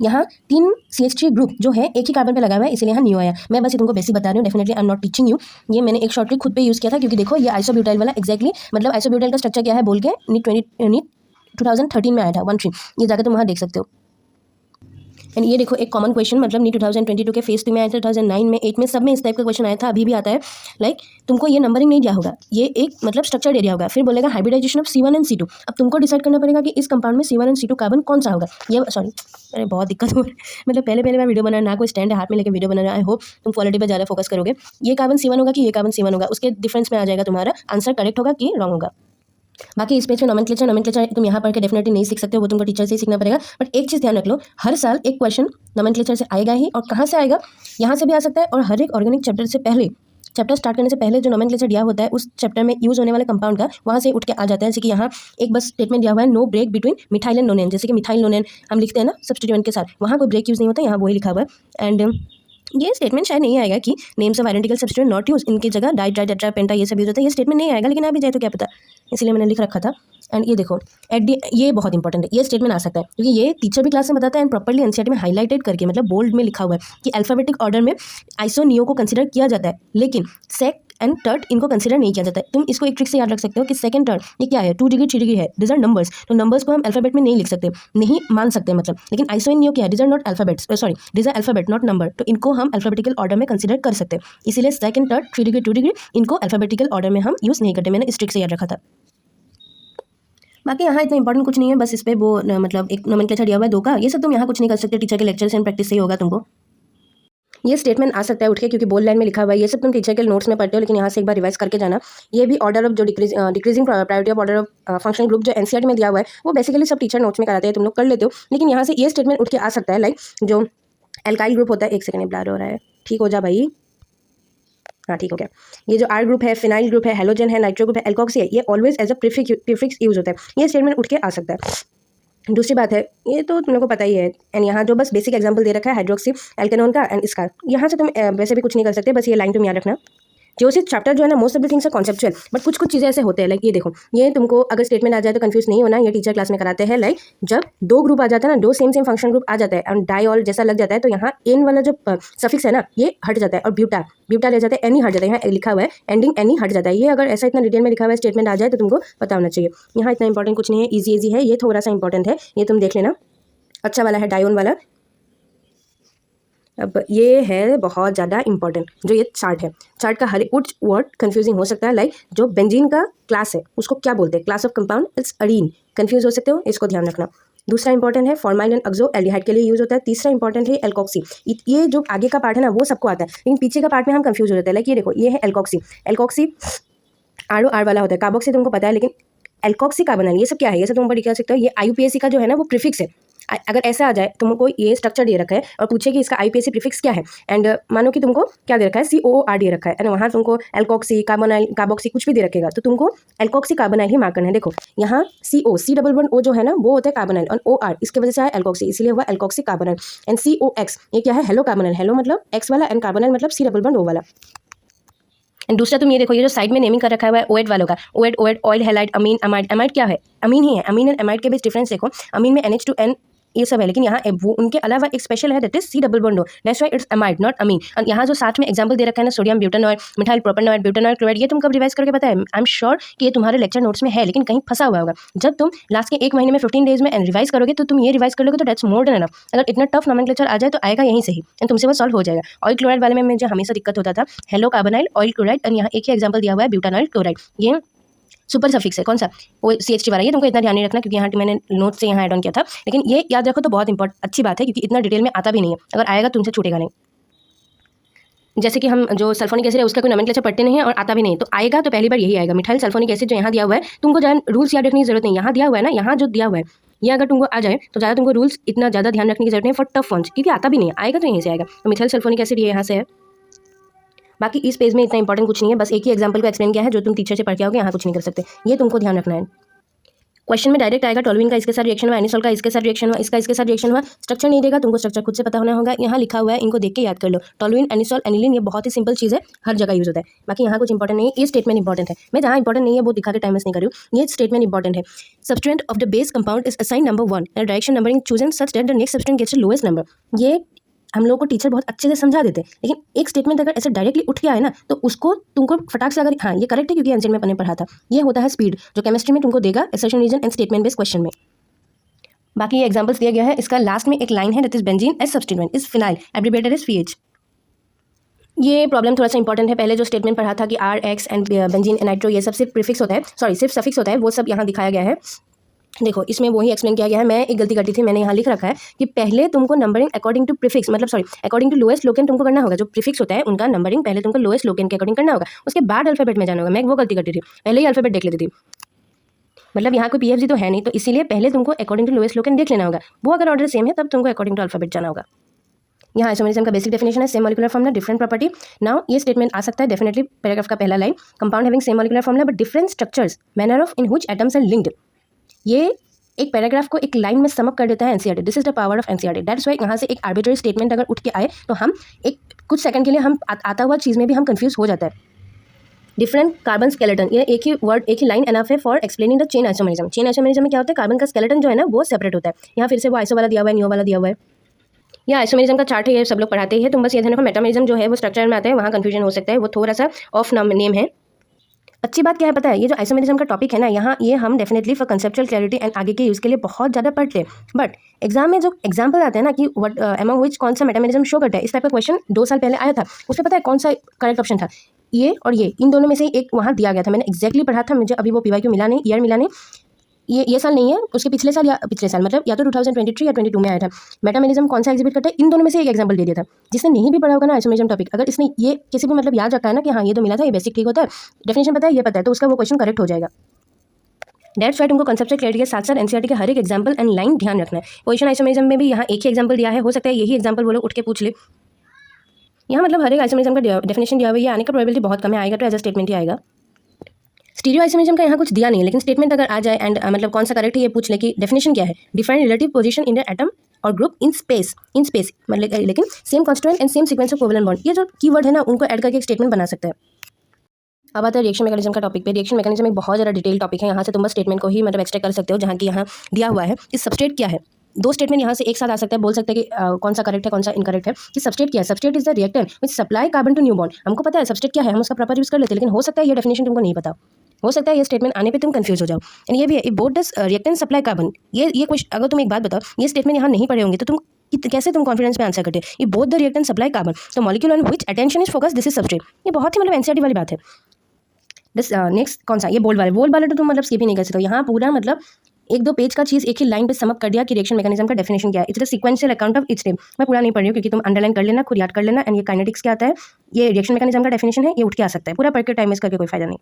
यहाँ 3 CH3 ग्रुप जो है एक ही कार्बन पे लगा हुआ है, इसलिए यहाँ न्यू आया। मैं बस ये तुमको बेसिक बता रही हूँ, definitely I am not teaching you. ये मैंने एक शॉर्ट ट्रिक खुद पे यूज़ किया था, क्योंकि देखो ये आइसोब्यूटाइल वाला एक्जैक्टली, मतलब आइसोब्यूटाइल का स्ट्रक्चर क्या है बोल के नीट 2013 में आया था 13, ये जाकर तुम वहाँ देख सकते हो। एंड ये देखो एक कॉमन क्वेश्चन, मतलब नीट 2022 के फेज 3 में आया था, 2009 में, 8 में, सब में इस टाइप का क्वेश्चन आया था, अभी भी आता है। लाइक तुमको ये नंबरिंग नहीं दिया होगा, ये एक मतलब स्ट्रक्चर एरिया होगा, फिर बोलेगा hybridisation of C1 and C2। अब तुमको डिसाइड करना पड़ेगा कि इस कंपाउंड में C1 एंड C2 कार्बन कौन सा होगा। ये सॉरी, अरे बहुत दिक्कत हो रही है, मतलब पहले मैं वीडियो बना रहा, ना कोई स्टैंड है हाथ में लेकर वीडियो बना रहा। आई होप तुम क्वालिटी पर ज़्यादा फोकस करोगे। ये कार्बन C1 होगा कि ये कार्बन C1 होगा, उसके डिफरेंस में आ जाएगा तुम्हारा आंसर करेक्ट होगा कि रॉन्ग होगा। बाकी इस पेज पे नोमेनक्लेचर तुम यहाँ पढ़ के डेफिनेटली नहीं सीख सकते हो, वो तुमको टीचर से ही सीखना पड़ेगा। बट एक चीज़ ध्यान रख लो, हर साल एक क्वेश्चन नोमेनक्लेचर से आएगा ही, और कहाँ से आएगा? यहाँ से भी आ सकता है, और हर एक ऑर्गेनिक चैप्टर से पहले, चैप्टर स्टार्ट करने से पहले जो नोमेनक्लेचर दिया होता है उस चैप्टर में यूज होने वाले कंपाउंड का वहाँ से उठ के आ जाता है। जैसे कि यहाँ एक बस स्टेटमेंट दिया हुआ है, no break between methyl and nonane, जैसे कि मिथाइल नोनेन हम लिखते हैं ना सब्स्टिट्यूएंट के साथ, वहाँ कोई ब्रेक यूज़ नहीं होता, यहाँ वही लिखा हुआ है। एंड ये स्टेटमेंट शायद नहीं आएगा कि names of identical substituent not use, इनकी जगह डाई ट्राई टेट्रा पेंटा ये सब यूज होता है, ये स्टेटमेंट नहीं आएगा, लेकिन आ भी जाए तो क्या पता, इसलिए मैंने लिख रखा था। एंड ये देखो ये बहुत इंपॉर्टेंट है, ये स्टेटमेंट आ सकता है क्योंकि ये टीचर भी क्लास में बताता है एंड प्रॉपर्ली एनसीईआरटी में हाईलाइटेड करके मतलब बोल्ड में लिखा हुआ है कि अल्फाबेटिक ऑर्डर में आइसो नियो को कंसिडर किया जाता है, लेकिन सेक एंड टर्ट इनको कंसिडर नहीं किया जाता है। तुम इसको एक ट्रिक से याद रख सकते हो कि सेकंड टर्ट ये क्या है, 2 डिग्री 3 डिग्री है, दिस आर नंबर्स, तो नंबर्स को हम अल्फाबेट में नहीं लिख सकते, नहीं मान सकते मतलब, लेकिन आइसो एंड नियो क्या है, this are not alphabets, sorry this are alphabet not number, तो इनको हम अल्फाबेटिकल ऑर्डर में कंसिडर कर सकते हैं, इसीलिए सेकंड टर्ट 3 डिग्री 2 डिग्री इनको अल्फाबेटिकल ऑर्डर में हम यूज़ नहीं करते, मैंने इस ट्रिक से याद रखा था। बाकी यहाँ इतना इंपॉर्टेंट कुछ नहीं है, बस इस पर वो मतलब एक नोमेनक्लेचर दिया हुआ है 2 का, ये सब तुम यहाँ कुछ नहीं कर सकते, टीचर के लेक्चर्स एंड प्रैक्टिस से ही होगा तुमको। ये स्टेटमेंट आ सकता है उठ के क्योंकि बोल्ड लाइन में लिखा हुआ है, ये सब तुम टीचर के नोट्स में पढ़ते हो, लेकिन यहाँ से एक बार रिवाइज करके जाना। ये भी ऑर्डर ऑफ जो decreasing priority of order of functional group जो एनसीईआरटी में दिया हुआ है वो बेसिकली सब टीचर नोट्स में कराते हैं, तुम लोग कर लेते हो, लेकिन यहाँ से ये स्टेटमेंट उठ के आ सकता है लाइक जो एल्काइल ग्रुप होता है, एक सेकंड ब्लर हो रहा है, ठीक हो जा भाई, हाँ ठीक हो गया। ये जो आर ग्रुप है, फिनाइल ग्रुप है, हेलोजन है, नाइट्रो ग्रुप है, एल्कोक्सी है, ये always as a prefix use होता है, ये स्टेटमेंट उठ के आ सकता है। दूसरी बात है, ये तो तुम लोग को पता ही है, एंड यहाँ जो बस बेसिक एग्जांपल दे रखा है हाइड्रोक्सी एल्केनोन का एंड इसका, यहाँ से तुम वैसे भी कुछ नहीं कर सकते, बस ये लाइन तुम याद रखना। जियोसिस चैप्टर जो है ना most of the things are conceptual, but कुछ कुछ चीज़ें ऐसे होते हैं लाइक ये देखो, ये तुमको अगर स्टेटमेंट आ जाए तो कंफ्यूज नहीं होना, ये टीचर क्लास में कराते हैं लाइक जब 2 ग्रुप आ जाता है ना, 2 सेम फंक्शन ग्रुप आ जाता है एंड डाइऑल जैसा लग जाता है, तो यहाँ एन वाला जो सफिक्स है ना ये हट जाता है और ब्यूटा ले जाता है, एनी हट जाता है, यहाँ लिखा हुआ है एंडिंग एनी हट जाता है, ये अगर ऐसा इतना डिटेल में लिखा हुआ है स्टेटमेंट आ जाए तो तुमको पता होना चाहिए। यहाँ इतना इंपॉर्टेंट कुछ नहीं है, ईजी है, ये थोड़ा सा इंपॉर्टेंट है, ये तुम देख लेना, अच्छा वाला है डायोन वाला। अब ये है बहुत ज़्यादा इंपॉर्टेंट, जो ये चार्ट है, चार्ट का हर कुछ वर्ड कंफ्यूजिंग हो सकता है, लाइक जो बेंजीन का क्लास है उसको क्या बोलते हैं, class of compound it's Areen, confuse हो सकते हो, इसको ध्यान रखना। दूसरा इंपॉर्टेंट है फॉर्माइल एंड ऑक्सो एल्डिहाइड के लिए यूज होता है। तीसरा इंपॉर्टेंट है एल्कोक्सी, ये जो आगे का पार्ट है ना वो सबको आता है, लेकिन पीछे का पार्ट में हम कंफ्यूज हो जाते हैं, लाइक ये देखो ये है एल्कोक्सी, एल्कोक्सी आर वाला होता है, कार्बोक्सी तुमको पता है, लेकिन एल्कोक्सी कार्बोनाइल ये सब क्या है, ये सब तुम पढ़ सकते हो, ये IUPAC का जो है ना वो प्रीफिक्स है। अगर ऐसा आ जाए तुमको ये स्ट्रक्चर दे रखा है और पूछे कि इसका IUPAC प्रीफिक्स क्या है, एंड मानो कि तुमको क्या दे रखा है COOR दे रखा है एंड वहाँ तुमको एल्कोक्सी कार्बोनाइल कार्बोक्सी कुछ भी दे रखेगा, तो तुमको एल्कोक्सी कार्बोनाइल ही मार्क करना है। देखो यहाँ C जो है ना वो होता है कार्बोनाइल और OR इसकी वजह से आया एल्कोक्सी, इसलिए हुआ एल्कोक्सी कार्बोनाइल। एंड COX ये क्या है, हेलो कार्बोनाइल, हेलो मतलब X वाला एंड कार्बोनाइल मतलब C O वाला। एंड दूसरा तुम ये देखो, ये जो साइड में नेमिंग कर रखा हुआ है OH वालों का, OH ऑयल हैलाइड अमीन अमाइड, अमाइड क्या है, अमीन ही है, अमीन एंड अमाइड के बीच डिफरेंस देखो, अमीन में NH2N ये सब है, लेकिन यहाँ वो उनके अलावा एक स्पेशल है that is C O, that's why it's amide not amine. और यहाँ जो साथ में एग्जांपल दे रखा है ना सोडियम ब्यूटानॉइड, मिथाइल प्रोपेनॉइड, ब्यूटानॉइड क्लोराइड, ये तुम कब रिवाइज करके पता है, आई एम श्योर कि ये तुम्हारे लेक्चर नोट्स में है, लेकिन कहीं फंसा हुआ होगा। जब तुम लास्ट के 1 महीने में 15 डेज में रिवाइज करोगे तो तुम ये रिवाइज कर लोगे तो दैट्स मोर देन एनफ। अगर इतना टफ नोमेनक्लेचर आ जाए तो आएगा यहीं से ही एंड तुमसे वो सॉल्व हो जाएगा। ऑयल क्लोराइड वाले में मुझे हमेशा दिक्कत होता था, hello carbonyl oil chloride, and यहाँ एक ही एग्जाम्पल दिया हुआ है ब्यूटानॉइल क्लोराइड, ये सुपर सफिक्स है, कौन सा, वो CH वाला, ये तुमको इतना ध्यान नहीं रखना क्योंकि यहाँ मैंने नोट से यहाँ ऐड ऑन किया था, लेकिन ये याद रखो तो बहुत इंपॉर्टेंट अच्छी बात है क्योंकि इतना डिटेल में आता भी नहीं है, अगर आएगा तुमसे छूटेगा नहीं। जैसे कि हम जो सल्फोनिक एसिड है उसका कोई नोमेनक्लेचर पढ़ते नहीं है और आता भी नहीं, तो आएगा तो पहली बार यही आएगा, मिथाइल सल्फोनिक एसिड जो यहाँ दिया हुआ है, तुमको ज़्यादा रूल्स याद रखने की जरूरत नहीं, यहाँ दिया हुआ है ना, यहाँ जो दिया हुआ है ये अगर तुमको आ जाए तो ज़्यादा तुमको रूल्स इतना ज़्यादा ध्यान रखने की जरूरत नहीं फॉर टफ फॉन्ट्स, क्योंकि आता भी नहीं है, आएगा तो यहीं से आएगा। तो मिथाइल सल्फोनिक एसिड ये यहाँ से है, बाकी इस पेज में इतना इंपॉर्टेंट कुछ नहीं है, बस एक ही एग्जांपल को एक्सप्लेन किया है जो तुम टीचर से पढ़ के आओगे, यहाँ कुछ नहीं कर सकते, ये तुमको ध्यान रखना है। क्वेश्चन में डायरेक्ट आएगा टोलुइन का इसके साथ रिएक्शन हुआ, एनिसोल का इसके साथ रिएक्शन हुआ, इसका इसके साथ रिएक्शन हुआ, स्ट्रक्चर नहीं देगा, तुमको स्ट्रक्चर खुद से पता होना होगा, यहाँ लिखा हुआ है, इनको देख के याद कर लो, टोलुइन एनिसोल एनिलीन, ये बहुत ही सिंपल चीज़ है, हर जगह यूज होता है, बाकी यहाँ कुछ इंपॉर्टेंट नहीं है। ये स्टेटमेंट इंपॉर्टेंट है, मैं जहाँ इंपॉर्टेंट नहीं है वो दिखा के टाइम वेस्ट नहीं कर रही हूँ, ये स्टेटमेंट इंपॉर्टेंट है। Substituent of the base compound is assign number 1 and direction numbering chosen such that the next substituent gets the lowest number. ये हम लोग को टीचर बहुत अच्छे से समझा देते हैं, लेकिन एक स्टेटमेंट अगर ऐसे डायरेक्टली उठ के आए ना तो उसको तुमको फटाक से, अगर हाँ ये करेक्ट है क्योंकि एनसीईआरटी में मैंने पढ़ा था, ये होता है स्पीड, जो केमिस्ट्री में तुमको देगा assertion reason and statement based question में। बाकी ये एग्जांपल्स दिया गया है, इसका लास्ट में एक लाइन है that is benzene as substituent is phenyl abbreviated as FeH। ये प्रॉब्लम थोड़ा सा इंपॉर्टेंट है, पहले जो स्टेटमेंट पढ़ा था कि RX एंड बेंजीन नाइट्रो ये सब सिर्फ प्रीफिक्स होता है, सॉरी सिर्फ सफिक्स होता है, वो सब यहाँ दिखाया गया है। देखो इसमें वही एक्सप्लेन किया गया है, मैं एक गलती करती थी, मैंने यहाँ लिख रखा है कि पहले तुमको नंबरिंग अकॉर्डिंग टू प्रीफिक्स, मतलब sorry according to lowest locant तुमको करना होगा, जो प्रीफिक्स होता है उनका नंबरिंग पहले तुमको लोएस्ट लोकेन के अकॉर्डिंग करना होगा, उसके बाद अल्फाबेट में जाना होगा। मैं वो गलती करती थी, पहले ही अल्फाबेट देख लेती थी, मतलब यहाँ कोई PFG तो है नहीं, तो इसीलिए पहले तुमको अकॉर्डिंग टू लोएस्ट लोकेन देख लेना होगा, वो अगर ऑर्डर सेम है तब तुमको अकॉर्डिंग टू अल्फाबेट जाना होगा। यहाँ आइसोमरिज्म का बेसिक डेफिनेशन है, same molecular formula different property. Now ये स्टेटमेंट आ सकता है डेफिनेटली पैराग्राफ का पहला line, compound having same molecular formula but different structures manner of in which atoms are linked. ये एक पैराग्राफ को एक लाइन में समअप कर देता है NCERT, this is the power of NCERT, that's why यहाँ से एक आर्बिट्ररी स्टेटमेंट अगर उठ के आए तो हम एक कुछ सेकंड के लिए हम आता हुआ चीज़ में भी हम कंफ्यूज हो जाता है। डिफरेंट कार्बन स्केलेटन, ये एक ही वर्ड एक ही लाइन एनफ है for explaining the chain isomerism. Chain isomerism में क्या होता है, कार्बन का स्केलेटन जो है ना वो सेपरेट होता है। यहाँ फिर से वो आइसो वाला दिया हुआ है, नियो वाला दिया हुआ है। यह आइसोमेरिज्म का चार्ट है, ये सब लोग पढ़ाते हैं, तुम बस ये ध्यान रखो मेटामेरिज्म जो है वो स्ट्रक्चर में आता है, वहाँ कंफ्यूजन हो सकता है, वो थोड़ा सा ऑफ नेम है। अच्छी बात क्या है पता है, ये जो आइसोमेरिज्म का टॉपिक है ना, यहाँ ये हम definitely for conceptual clarity and आगे के यूज़ के लिए बहुत ज़्यादा पढ़ते हैं। बट एग्जाम में जो एग्जाम्पल आते हैं ना कि वट एमंग विच कौन सा मेटामेरिज्म शो करता है, इस टाइप का क्वेश्चन 2 साल पहले आया था। उसमें पता है कौन सा करेक्ट ऑप्शन था, ये और ये, इन दोनों में से एक वहाँ दिया गया था। मैंने एक्जैक्टली पढ़ा था, मुझे अभी वो PYQ मिला नहीं, ईयर मिला नहीं। ये साल नहीं है, उसके पिछले साल या पिछले साल मतलब या तो 2023 या 22 में आया था। मेटामेरिज्म कौन सा एग्जिबिट करता है, इन दोनों में से एक एग्जांपल दे दिया था। जिसने नहीं भी पढ़ा होगा ना आइसोमेरिज्म टॉपिक, अगर इसने ये किसी भी मतलब याद रखा है ना कि हाँ ये तो मिला था, ये बेसिक ठीक होता है, डेफिनेशन पता है, ये पता है, तो उसका वो क्वेश्चन करेक्ट हो जाएगा। दैट्स वाई तुमको कंसेप्चुअल क्लैरिटी के साथ साथ NCERT के हर एक एग्जाम्पल एंड लाइन ध्यान रखना है। पोजीशन आइसोमेरिज्म में भी यहाँ एक ही एग्जाम्पल दिया है, हो सकता है यही एग्जाम्पल वो लोग उठ के पूछ ले। यहाँ मतलब हर एक आइसोमेरिज्म का डेफिनेशन दिया हुआ है, ये आने का प्रोबेबिलिटी बहुत कम है, आएगा तो एज अ स्टेटमेंट ही आएगा। स्टीरियो आइसोमेरिज्म का यहाँ कुछ दिया नहीं है, लेकिन स्टेटमेंट अगर आ जाए एंड मतलब कौन सा करेक्ट है ये पूछ ले कि डेफिनेशन क्या है, define relative position in the atom और ग्रुप इन स्पेस मतलब लेकिन same constituent and same sequence of covalent bond, ये जो कीवर्ड है ना उनको ऐड करके एक स्टेटमेंट बना सकते हैं। अब आता है रिएक्शन मैकेनिज्म का टॉपिक पे। रिएक्शन मैकेनिज्म एक बहुत ज़्यादा डिटेल टॉपिक है, यहाँ से तुम बस स्टेटमेंट को ही मतलब एक्सट्रैक्ट कर सकते हो, जहाँ की यहाँ दिया हुआ है कि सबस्ट्रेट क्या है। 2 स्टेटमेंट यहाँ से एक साथ आ सकता है, बोल सकते हैं कि कौन सा करेक्ट है कौन सा इनकरेक्ट है। कि सबस्ट्रेट क्या है, substrate is the reactant which supply carbon to new bond. हमको पता है सबस्ट्रेट क्या है, हम उसका प्रॉपर यूज कर लेते हैं, लेकिन हो सकता है ये डेफिनेशन तुमको नहीं पता, हो सकता है ये स्टेटमेंट आने पे तुम कंफ्यूज हो जाओ। एंड ये भी है both does reactant supply carbon, ये क्वेश्चन अगर तुम एक बात बताओ, ये स्टेटमेंट यहाँ नहीं पढ़े होंगे तो तुम कैसे तुम कॉन्फिडेंस पे आंसर करते हैं। ये both the reactant supply carbon, तो molecule on which attention is focus this is substrate, ये बहुत ही मतलब NCERT वाली बात है। नेक्स्ट कौन सा, ये बोल्ड वाले तो तुम मतलब स्किप ही नहीं कर सकते हो। यहाँ पूरा मतलब 1-2 पेज का चीज़ एक ही लाइन पे समअप कर दिया कि रिएक्शन मैकेनिज्म का डेफिनेशन क्या है। It's the sequential account of each step. मैं पूरा नहीं पढ़ रही हूँ क्योंकि तुम अंडरलाइन कर लेना, खुद याद कर लेना। एंड ये काइनेटिक्स क्या आता है, ये रिएक्शन मैकेनिज्म का डेफिनेशन है, ये उठ के आ सकता है, पूरा पढ़ के टाइम वेस्ट करके कोई फायदा नहीं।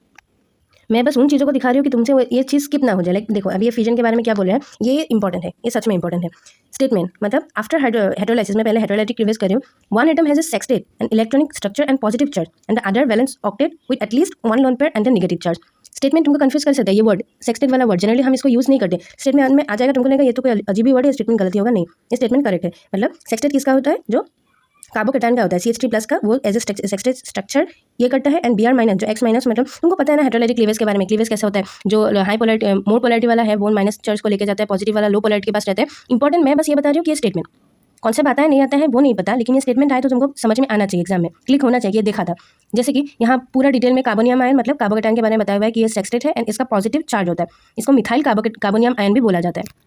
मैं बस उन चीज़ों को दिखा रही हूँ कि तुमसे ये चीज़ स्किप ना हो जाए। लाइक देखो अभी ये फिजन के बारे में क्या बोल रहे हैं, ये इंपॉर्टेंट है, ये सच में इंपॉर्टेंट है। स्टेटमेंट मतलब आफ्टर हेटेरोलाइसिस में पहले हेटेरोलाइटिक रिवर्स कर रही हूँ, one atom has a sextet and electronic structure and positive charge and the other valence octet with at least 1 loan pair and the negative charge. Statement तुमको कंफ्यूज कर सकता है, ये वर्ड सेक्सटेट वाला वर्ड जनरली हम इसको यूज़ नहीं करते। स्टेटमेंट में आ जाएगा, तुमको लगेगा ये तो कोई अजीब ही वर्ड है, स्टेटमेंट गलती होगा, नहीं ये स्टेटमेंट करेक्ट है। मतलब सेक्सटेट किसका होता है, जो कार्बोकेटाइन का होता है, CH3+ का, वो एज ए सेक्सटेट स्ट्रक्चर ये करता है। एंड Br- जो X- मतलब तुमको पता है ना हेटेरोलाइटिक क्लीवेज के बारे में, क्लीवेज कैसा होता है, जो हाई पोलैरिटी मोर पोलैरिटी वाला है वो माइनस चार्ज को लेकर जाता है, पॉजिटिव वाला लो पोलैरिटी के पास रहता है। इंपॉर्टेंट मैं बस ये बता रही हूँ कि ये स्टेटमेंट कॉन्सेप्ट आता है नहीं आता है वो नहीं पता, लेकिन ये स्टेटमेंट आए तो तुमको समझ में आना चाहिए, एग्जाम में क्लिक होना चाहिए, देखा था। जैसे कि यहाँ पूरा डिटेल में कार्बोनियम आयन मतलब कार्बोकेटाइन के बारे में बताया हुआ है कि ये सेक्सटेट है एंड इसका पॉजिटिव चार्ज होता है, इसको मिथाइल कार्बोनियम आयन भी बोला जाता है।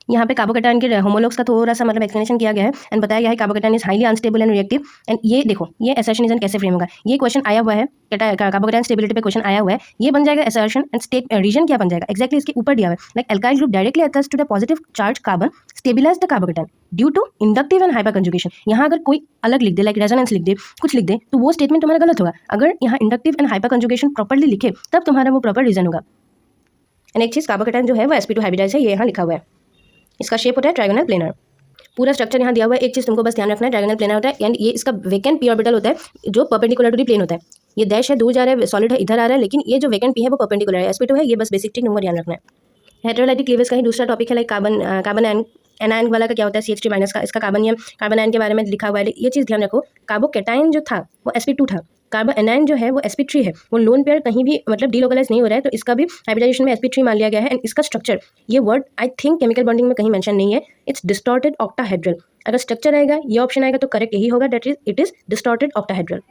यहाँ पे कार्बोकेटाइन के होमोलॉग्स का थोड़ा सा मतलब एक्सप्लेनेशन किया गया है एंड बताया गया है carbocation is highly unstable and reactive. And ये देखो ये असर्शन कैसे फ्रेम होगा, ये क्वेश्चन आया हुआ है, कार्बोकेटाइन स्टेबिलिटी पे क्वेश्चन आया हुआ है, ये बन जाएगा असर्शन एंड स्टेट रीजन क्या बन जाएगा एक्जैक्टली इसके ऊपर दिया हुआ है। Like alkyl group directly attached to the positive charge carbon stabilize the carbocation due to inductive and hyperconjugation. यहाँ अगर कोई अलग लिख दे, लाइक रेजोनेंस लिख दे, कुछ लिख दे, तो वो स्टेटमेंट तुम्हारा गलत होगा। अगर यहाँ inductive and hyper conjugation properly लिखे तब तुम्हारा वो प्रॉपर रीजन होगा। एंड एक चीज़ कार्बोकेटाइन जो है वो sp2 हाइब्रिडाइज है, ये यहाँ लिखा हुआ है, इसका शेप होता है ट्रायगोनल प्लेनर, पूरा स्ट्रक्चर यहाँ दिया हुआ है। एक चीज़ तुमको बस ध्यान रखना है, ट्रायगोनल प्लेनर होता है एंड ये इसका वेकेंट पी ऑर्बिटल होता है जो परपेंडिकुलर टू दी प्लेन होता है। ये डैश है दूर जा रहा है, सॉलिड है इधर आ रहा है, लेकिन ये जो वेकेंट पी है वो परपेंडिकुलर है, sp2 है, ये बस बेसिक टिक तुमको ध्यान रखना है। हेटेरोलाइटिक क्लीवेज का ही दूसरा टॉपिक है, लाइक कार्बन एनायन वाला का क्या होता है, CH3- का, इसका कार्बन आयन के बारे में लिखा हुआ है। ये चीज़ ध्यान रखो, कार्बोकेटाइन जो था वो sp2 था, कार्बन एनायन जो है वो sp3 है, वो लोन पेयर कहीं भी मतलब डीलोकलाइज नहीं हो रहा है, तो इसका भी हाइब्रिडाइजेशन में sp3 मान लिया गया है। एंड इसका स्ट्रक्चर, ये word I think chemical bonding में कहीं मेंशन नहीं है, इट्स डिस्टॉर्टेड ऑक्टाहेड्रल। अगर स्ट्रक्चर आएगा ये ऑप्शन आएगा तो करेक्ट यही होगा, that is it is distorted octahedral.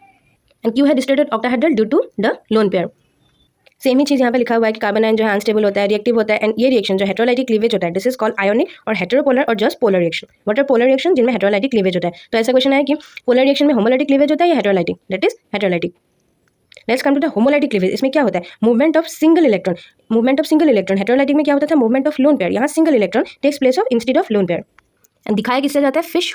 And क्यों है distorted octahedral, due to the lone pair. Same ही चीज़ यहाँ पे लिखा हुआ है कि कार्बन आयन जो है अनस्टेबल होता है, रिएक्टिव होता है। एंड ये रिएक्शन जो हेटेरोलाइटिक क्लीवेज होता है, दिस इज कॉल्ड आयोनिक और हेटेरोपोलर और just polar reaction. What are polar reaction, जिनमें हेटेरोलाइटिक क्लीवेज होता है। तो ऐसा क्वेश्चन है कि पोलर रिएक्शन में होमोलाइटिक क्लीवेज होता है या heterolytic, that is heterolytic. Let's come to the homolytic cleavage. इसमें क्या होता है, movement of single electron, movement of single electron. Heterolytic में क्या होता था, मूवमेंट ऑफ लोन पेयर, यहाँ single electron takes place of instead of lone pair. And दिखाया किससे जाता है, फिश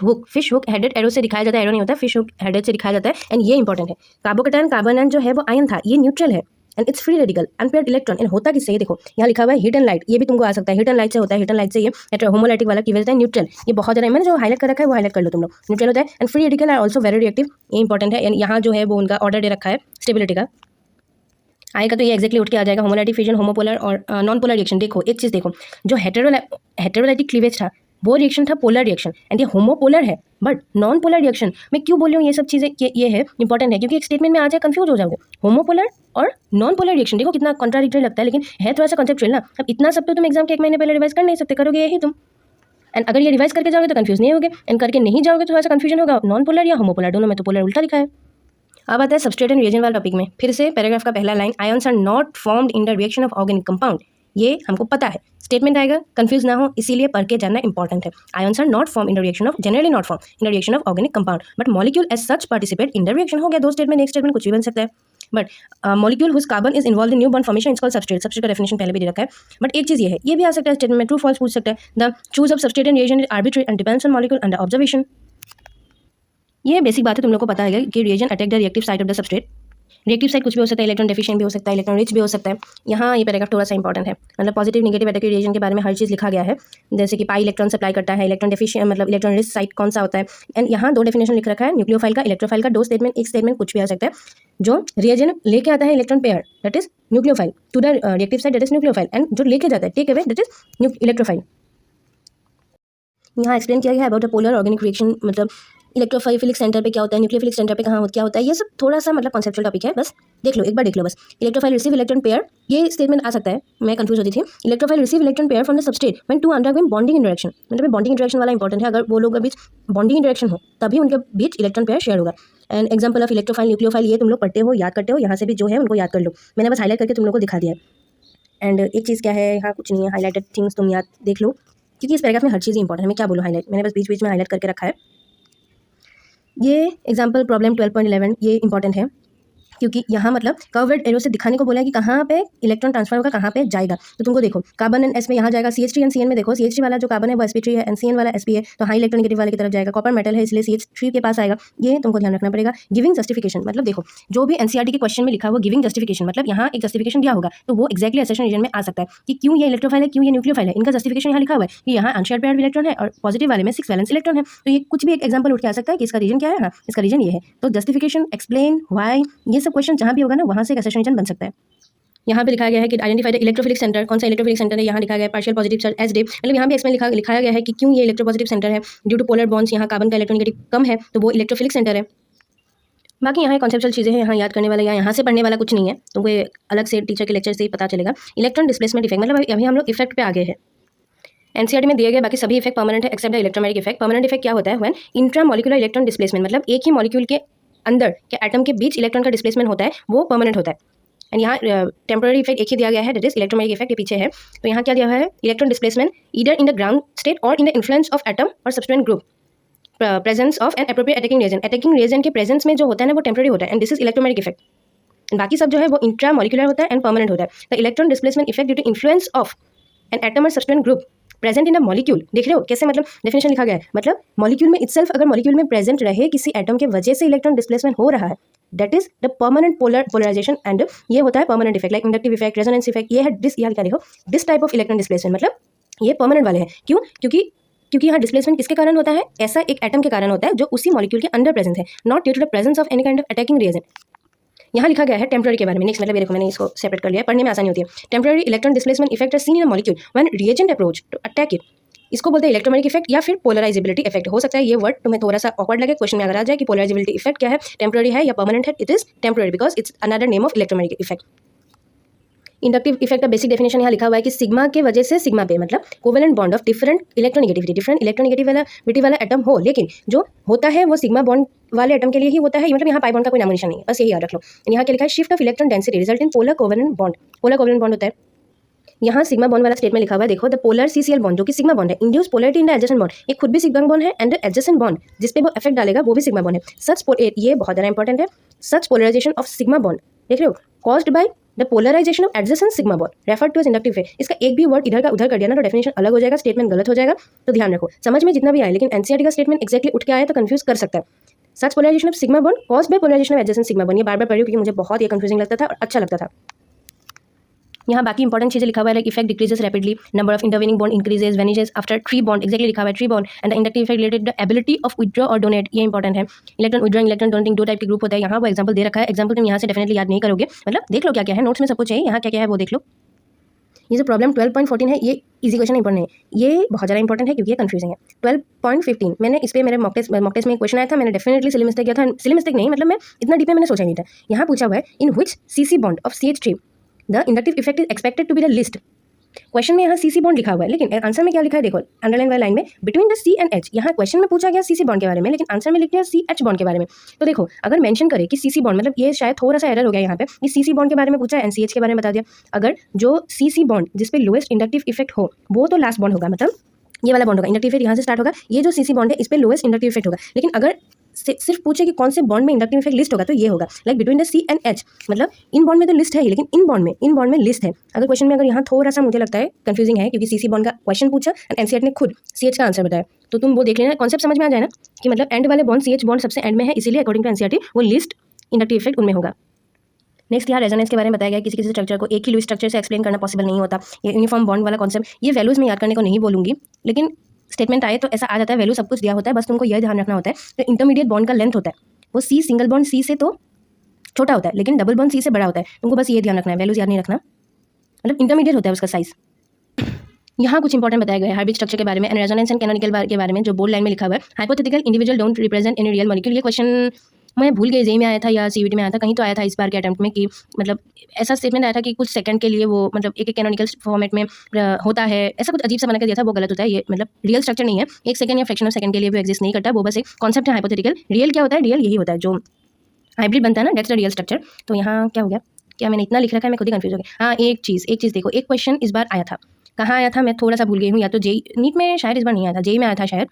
हुक हेडेड एरो से दिखाया जाता है, एरो नहीं होता, फिश हुक हेडेड से दिखाया जाता है। एंड ये इंपॉर्टेंट है, कार्बोकेटाइन कार्बन आयन जो है वो आयन था, ये न्यूट्रल है and it's free radical unpaired electron. And होता किससे, ये देखो यहाँ लिखा हुआ है हीट एंड लाइट, ये भी तुमको आ सकता है, हीट एंड लाइट से होता है, हीट एंड लाइट से ये होमोलाइटिक वाला क्लीवेज होता है न्यूट्रल। ये बहुत ज़्यादा मैंने जो हाईलाइट कर रखा है वो हाईलाइट कर लो तुम लोग, न्यूट्रल होता है। And free radical are also very reactive, ये इंपॉर्टेंट है। एंड यहाँ जो है वो उनका ऑर्डर दे रखा है स्टेबिलिटी का, आएगा तो ये एक्जैक्टली उठ के आ जाएगा, होमोलाइटिक फ्यूजन, होमोपोलर और नॉन पोलर रिएक्शन। देखो एक चीज़ देखो, जो हेटेरोलाइटिक क्लीवेज था वो रिएक्शन था पोलर रिएक्शन एंड ये होमोपोलर है, बट नॉन पोलर रिएक्शन। मैं क्यों बोल रही हूँ ये सब चीज़ें, ये है इंपॉर्टेंट है, क्योंकि एक स्टेटमेंट में आ जाए कंफ्यूज हो जाओगे। होमोपोलर और नॉन पोलर रिएक्शन, देखो कितना कॉन्ट्राडिक्टरी लगता है, लेकिन है थोड़ा सा कॉन्सेप्चुअल ना। अब इतना सब तो तुम एग्जाम के 1 महीने पहले रिवाइज कर नहीं सकते, करोगे यही तुम। एंड अगर ये रिवाइज करके जाओगे तो कंफ्यूज नहीं होगे, एंड करके नहीं जाओगे तो थोड़ा सा कंफ्यूजन होगा, नॉन पोलर या होमोपोलर, दोनों में तो पोलर उल्टा लिखा है। अब आता है सबस्ट्रेट एंड रिएजेंट वाला टॉपिक में। फिर से पैराग्राफ का पहला line, ions are not formed in the reaction of organic compound. ये हमको पता है, स्टेटमेंट आएगा, कंफ्यूज ना हो, इसीलिए पढ़ के जानना इंपॉर्टेंट है। Ions are not form in the reaction of, generally not form in the reaction of organic compound, but molecule as such participate in the reaction. हो गया 2 स्टेटमेंट, एक स्टेटमेंट कुछ भी बन सकता है। But molecule whose carbon is involve in new bond formation it's called substrate. Substrate का definition पहले भी दे रखा है, बट एक चीज़ ये है, ये भी आ सकता है स्टेटमेंट में, ट्रू फॉल्स पूछ सकता है। The choose of substrate and reagent is arbitrary and depends on molecule under observation. ये बेसिक बात है, तुम लोग को पता है कि reagent attack the reactive side of the substrate. Reactive side कुछ भी हो सकता है, इलेक्ट्रॉन डेफिशिएंट भी हो सकता है, इलेक्ट्रॉन रिच भी हो सकता है। यहाँ ये पैराग्राफ थोड़ा सा इंपॉर्टेंट है, मतलब पॉजिटिव नेगेटिव अटैक रिएजेंट के बारे में हर चीज़ लिखा गया है, जैसे कि पाई इलेक्ट्रॉन सप्लाई करता है, इलेक्ट्रॉन डेफिशिएंट मतलब इलेक्ट्रॉन रिच साइड कौन सा होता है। एंड यहाँ 2 डेफिनेशन लिख रखा है, न्यूक्लियोफाइल का, इलेक्ट्रोफाइल का। 2 स्टेटमेंट, एक स्टेटमेंट कुछ भी आ सकता है। जो रिएजेंट लेके आता है electron pair, that is nucleophile, to the reactive side, that is nucleophile, and जो लेके जाता है take away, that is electrophile. यहाँ एक्सप्लेन किया गया है about a polar organic reaction, मतलब इलेक्ट्रोफाइलिक सेंटर पे क्या होता है, न्यूक्लियोफिलिक सेंटर पे कहाँ क्या होता है, ये सब थोड़ा सा मतलब कॉन्सेप्चुअल टॉपिक है, बस देख लो, एक बार देख लो बस। इलेक्ट्रोफाइल रिसीव इलेक्ट्रॉन पेयर, ये स्टेटमेंट आ सकता है, मैं कंफ्यूज होती थी। Electrophile receive electron pair from the substrate when to undergoing bonding interaction, मतलब बॉन्डिंग इंटरेक्शन वाला इंपॉर्टेंट है, अगर वो लोग के बीच बॉन्डिंग इंटरेक्शन हो तभी उनके बीच इलेक्ट्रॉन पेयर शेयर होगा। And example of electrophile nucleophile, ये तुम लोग पढ़ते हो, याद करते हो, यहाँ से भी जो है उनको याद कर लो, मैंने बस हाईलाइट करके तुम लोग को दिखा दिया है। एंड एक चीज़ क्या है, यहाँ कुछ नहीं है, हाईलाइटेड थिंग्स तुम याद देख लो, क्योंकि इस पैराग्राफ में हर चीज़ इंपॉर्टेंट है। मैं क्या बोलूँ हाईलाइट, मैंने बस बीच बीच में हाईलाइट करके रखा है। ये एग्जाम्पल प्रॉब्लम 12.11 ये इंपॉर्टेंट है, क्योंकि यहाँ मतलब कर्व्ड एरो से दिखाने को बोला है कि कहाँ पे इलेक्ट्रॉन ट्रांसफर होगा, कहाँ पे जाएगा। तो तुमको देखो कार्बन एंड एस में यहाँ जाएगा, CH3 एंड CN में देखो, CH3 वाला जो कार्बन है वो sp3 है, एंड CN वाला sp है, तो हाई इलेक्ट्रोनेगेटिव वाले की तरफ जाएगा। कॉपर मेटल है इसलिए CH3 के पास आएगा, ये तुमको ध्यान रखना पड़ेगा। गिविंग जस्टिफिकेशन, मतलब देखो जो भी NCERT के क्वेश्चन में लिखा हुआ गिविंग जस्टिफिकेशन, मतलब यहाँ एक जस्टिफिकेशन दिया होगा, तो वो एक्जैक्टली एसेशन रीजन में आ सकता है कि क्यों ये इलेक्ट्रोफाइल है, क्यों ये न्यूक्लियोफाइल है। इनका जस्टिफिकेशन यहाँ लिखा हुआ है कि यहाँ अनशेयर्ड पेयर्ड इलेक्ट्रॉन है और पॉजिटिव वाले में 6 वैलेंस इलेक्ट्रॉन है, तो ये कुछ भी एक एग्जाम्पल उठ के आ सकता है कि इसका रीजन क्या है। हाँ, इसका रीजन ये है, तो जस्टिफिकेशन, एक्सप्लेन, व्हाई, ये सब क्वेश्चन जहाँ भी होगा ना वहाँ से एक एसेशन रीजन बन सकता है। यहाँ पे लिखा गया है कि आइडेंटिफाई द इलेक्ट्रोफिलिक सेंटर, कौन सा इलेक्ट्रोफिलिक सेंटर है, यहाँ लिखा गया है partial positive charge S day, मतलब यहाँ भी एक्सप्लेन लिखाया गया है कि क्यों ये इलेक्ट्रोपॉजिटिव सेंटर है, ड्यू टू पोलर बॉन्ड्स, यहाँ कार्बन का इलेक्ट्रोनेगेटिव कम है तो वो इलेक्ट्रोफिलिक सेंटर है। बाकी यहाँ कॉन्सेप्चुअल चीज़ें हैं, यहाँ याद करने वाला या यहाँ से पढ़ने वाला कुछ नहीं है, तुमको ये अलग से टीचर के लेक्चर से ही पता चलेगा। इलेक्ट्रॉन डिस्प्लेसमेंट इफेक्ट, मतलब अभी हम लोग इफेक्ट पे आ गए हैं। NCERT में दिए गए बाकी सभी इफेक्ट परमानेंट है except the electromagnetic effect. Permanent effect क्या होता है, व्हेन इंट्रामोलिकुलर इलेक्ट्रॉन डिस्प्लेसमेंट, मतलब एक ही मॉलिक्यूल के अंदर के एटम के बीच इलेक्ट्रॉन का डिस्प्लेसमेंट होता है, वो परमानेंट होता है। एंड यहाँ टेम्पररी इफेक्ट एक ही दिया गया है, दैट इज इलेक्ट्रोमैग्नेटिक इफेक्ट, ये पीछे है। तो यहाँ क्या दिया हुआ है, electron displacement either in the ground state और in the influence of atom और substituent group, presence of an appropriate attacking reagent, attacking reagent के प्रेजेंस में जो होता है ना वो टेम्पररी होता है, and this is electromagnetic effect. बाकी सब जो है वो इंट्रा मॉलिक्यूलर होता है एंड परमानेंट होता है। The electron displacement effect due to influence of an atom और substituent group present in the molecule, देख रहे हो कैसे, मतलब डेफिनेशन लिखा गया है, मतलब मॉलिक्यूल में इटसेल्फ अगर मॉलिक्यूल में प्रेजेंट रहे किसी एटम के वजह से इलेक्ट्रॉन डिस्प्लेसमेंट हो रहा है, that is the permanent polarization, and ये होता है permanent effect, like inductive effect, resonance effect. ये है दिस, यहाँ क्या देखो, this type of electron displacement, मतलब ये परमानेंट वाले हैं। क्यों, क्योंकि यहाँ डिस्प्लेसमेंट किसके कारण होता है, ऐसा एक एटम के कारण होता है जो उसी मॉलिक्यूल के अंदर प्रेजेंट है, not due to the presence of any kind of attacking reagent. यहाँ लिखा गया है टेम्पररी के बारे में, नेक्स्ट मतलब ये देखो मैंने इसको सेपरेट कर लिया है, पढ़ने में आसानी होती है। Temporary electron displacement effect is seen in a molecule when reagent approach to attack it, इसको बोलते हैं इलेक्ट्रोमैग्नेटिक इफेक्ट या फिर पोलराइजेबिलिटी इफेक्ट। हो सकता है ये वर्ड तुम्हें थोड़ा सा ऑकवर्ड लगे, क्वेश्चन में अगर आ जाए कि पोलराइजेबिलिटी इफेक्ट क्या है, टेम्पररी है या परमानेंट है, it is temporary because it's another name of electromagnetic effect. Inductive effect का बेसिक डेफिनेशन यहाँ लिखा हुआ है कि सिग्मा के वजह से सिग्मा पे, मतलब covalent bond of different electronegativity वाला एटम हो, लेकिन जो होता है वो सिग्मा बॉन्ड वाले एटम के लिए ही होता है, मतलब यहाँ पाई बॉन्ड का कोई नामो निशान नहीं है, बस यही याद रख लो। यहाँ क्या लिखा है, shift of electron density result in polar covalent bond, polar covalent bond होता है। यहाँ सिग्मा बॉन्ड वाला स्टेटमेंट लिखा हुआ है, देखो द पोलर CCl बॉन्ड जो कि सिग्मा बॉन्ड है, induce polarity in the adjacent bond, एक खुद भी सिग्मा बॉन्ड है एंड एडजेसेंट बॉन्ड जिस पे वो इफेक्ट डालेगा वो भी सिग्मा बॉन्ड है। सच ये बहुत ज़्यादा इंपॉर्टेंट है, such polarization of sigma bond, देख रहे हो, caused by the polarization of adjacent sigma bond refer to as inductive effect. इसका एक भी वर्ड इधर का उधर कर दिया ना तो डेफिनेशन अलग हो जाएगा, स्टेटमेंट गलत हो जाएगा, तो ध्यान रखो। समझ में जितना भी आए, लेकिन NCERT का स्टेटमेंट एक्जैक्टली उठ के आया तो कंफ्यूज कर सकता है। Such polarization of sigma bond caused by polarization of adjacent sigma bond, ये बार बार पढ़ी क्योंकि मुझे बहुत ये कंफ्यूजिंग लगता था और अच्छा लगता था। यहाँ बाकी इंपॉर्टेंट चीजें लिखा हुआ है, like effect decreases rapidly, number of intervening bond increases vanishes after three bond, exactly लिखा हुआ है three bond, and the inductive effect related the ability of withdraw और डोनेट, ये इंपॉर्टेंट है। Electron withdrawing electron donating 2 type के group होता है, यहाँ वो एग्जाम्पल दे रखा है, एग्जाम्पल तुम यहाँ से डेफिनेटली याद नहीं करोगे, मतलब देख लो क्या क्या है, नोट्स में सब कुछ है, यहाँ क्या क्या है वो देख लो। ये जो प्रॉब्लम 12.14 है ये इजी क्वेश्चन इंपॉर्टेंट है, ये बहुत ज़्यादा इंपॉर्टेंट है क्योंकि ये कंफ्यूजिंग है। 12.15 मैंने इस पे मेरे मॉक टेस्ट में क्वेश्चन आया था, मैंने डेफिनेटली सिली मिस्टेक किया था। सिली मिस्टेक नहीं, मतलब मैं इतना डीप में मैंने सोचा नहीं था। यहाँ पूछा हुआ है in which CC bond of CH3 the inductive effect is expected to be the list. Question में यहाँ CC बॉन्ड लिखा हुआ है, लेकिन आंसर में क्या लिखा है देखो, अंडरलाइन वाली लाइन में between the C and H। यहाँ क्वेश्चन में पूछा गया CC बॉन्ड के बारे में, लेकिन आंसर में लिख दिया CH बॉन्ड के बारे में। तो देखो अगर मेंशन करे कि CC बॉन्ड, मतलब ये शायद थोड़ा सा एरर हो गया यहाँ पे कि CC बॉन्ड के बारे में पूछा है एंड CH के बारे में बता दिया। अगर जो CC बॉन्ड जिस पे लोएस्ट इंडक्टिव इफेक्ट हो वो तो लास्ट बॉन्ड होगा, मतलब ये वाला बॉन्ड होगा, इंडक्टिव इफेक्ट यहाँ से स्टार्ट होगा, ये जो CC बॉन्ड है इस पे लोएस्ट इंडक्टिव इफेक्ट होगा। लेकिन अगर सिर्फ पूछे कि कौन से बॉन्ड में इंडक्टिव इफेक्ट लिस्ट होगा तो ये होगा like between the C and H। मतलब इन बॉन्ड में तो लिस्ट है ही, लेकिन इन बॉन्ड में लिस्ट है। अगर क्वेश्चन में अगर यहाँ थोड़ा सा मुझे लगता है कंफ्यूजिंग है क्योंकि CC बॉन्ड का क्वेश्चन पूछा एंड NCERT ने खुद CH का आंसर बताया, तो तुम वो देख लेना, कॉन्सेप्ट समझ में आ जाए ना कि मतलब एंड वाले बॉन्ड CH बॉन्ड सबसे एंड में है, इसीलिए अकॉर्डिंग टू NCERT वो लिस्ट इंडक्टिव इफेक्ट उनमें होगा। नेक्स्ट यहाँ रेजोनेंस के बारे में बताया गया, किसी स्ट्रक्चर को एक ही लुईस स्ट्रक्चर से एक्सप्लेन करना पॉसिबल नहीं होता। ये यूनिफॉर्म बॉन्ड वाला कॉन्सेप्ट, ये वैल्यूज में याद करने को नहीं बोलूंगी, लेकिन स्टेटमेंट आए तो ऐसा आ जाता है, वैल्यू सब कुछ दिया होता है, बस तुमको यह ध्यान रखना होता है कि इंटरमीडिएट बॉन्ड का लेंथ होता है वो C सिंगल बॉन्ड C से तो छोटा होता है, लेकिन डबल बॉन्ड C से बड़ा होता है। तुमको बस ये ध्यान रखना है, वैल्यूज याद नहीं रखना, मतलब इंटरमीडिएट होता है उसका साइज। यहाँ कुछ इंपॉर्टेंट बताया गया है हाइब्रिड स्ट्रक्चर के बारे में एंड रेजोनेंस एंड कैनोनिकल के बारे में, जो बोल्ड लाइन में लिखा हुआ है। Hypothetical individual don't represent any real molecule. ये क्वेश्चन मैं भूल गई, जेई में आया था या CVT में आया था, कहीं तो आया था इस बार के अटेम्प्ट में कि मतलब ऐसा स्टेटमेंट आया था कि कुछ सेकंड के लिए वो मतलब एक कैनोनिकल फॉर्मेट में होता है, ऐसा कुछ अजीब सा बना के दिया था, वो गलत होता है। ये मतलब रियल स्ट्रक्चर नहीं है, एक सेकंड या फ्रैक्शन ऑफ सेकंड के लिए भी एग्जिस्ट नहीं करता, वो बस एक कॉन्सेप्ट है हाइपोथेटिकल। रियल क्या होता है, रियल यही होता है जो हाइब्रिड बनता है ना, दैट्स द रियल स्ट्रक्चर। तो यहाँ क्या हो गया, क्या मैंने इतना लिख रखा है, मैं खुद ही कंफ्यूज हो गया। हाँ एक चीज़ देखो, एक क्वेश्चन इस बार आया था, कहाँ आया था मैं थोड़ा सा भूल गई हूँ, या तो जेई नीट में शायद इस बार नहीं आया था, जेई में आया था शायद।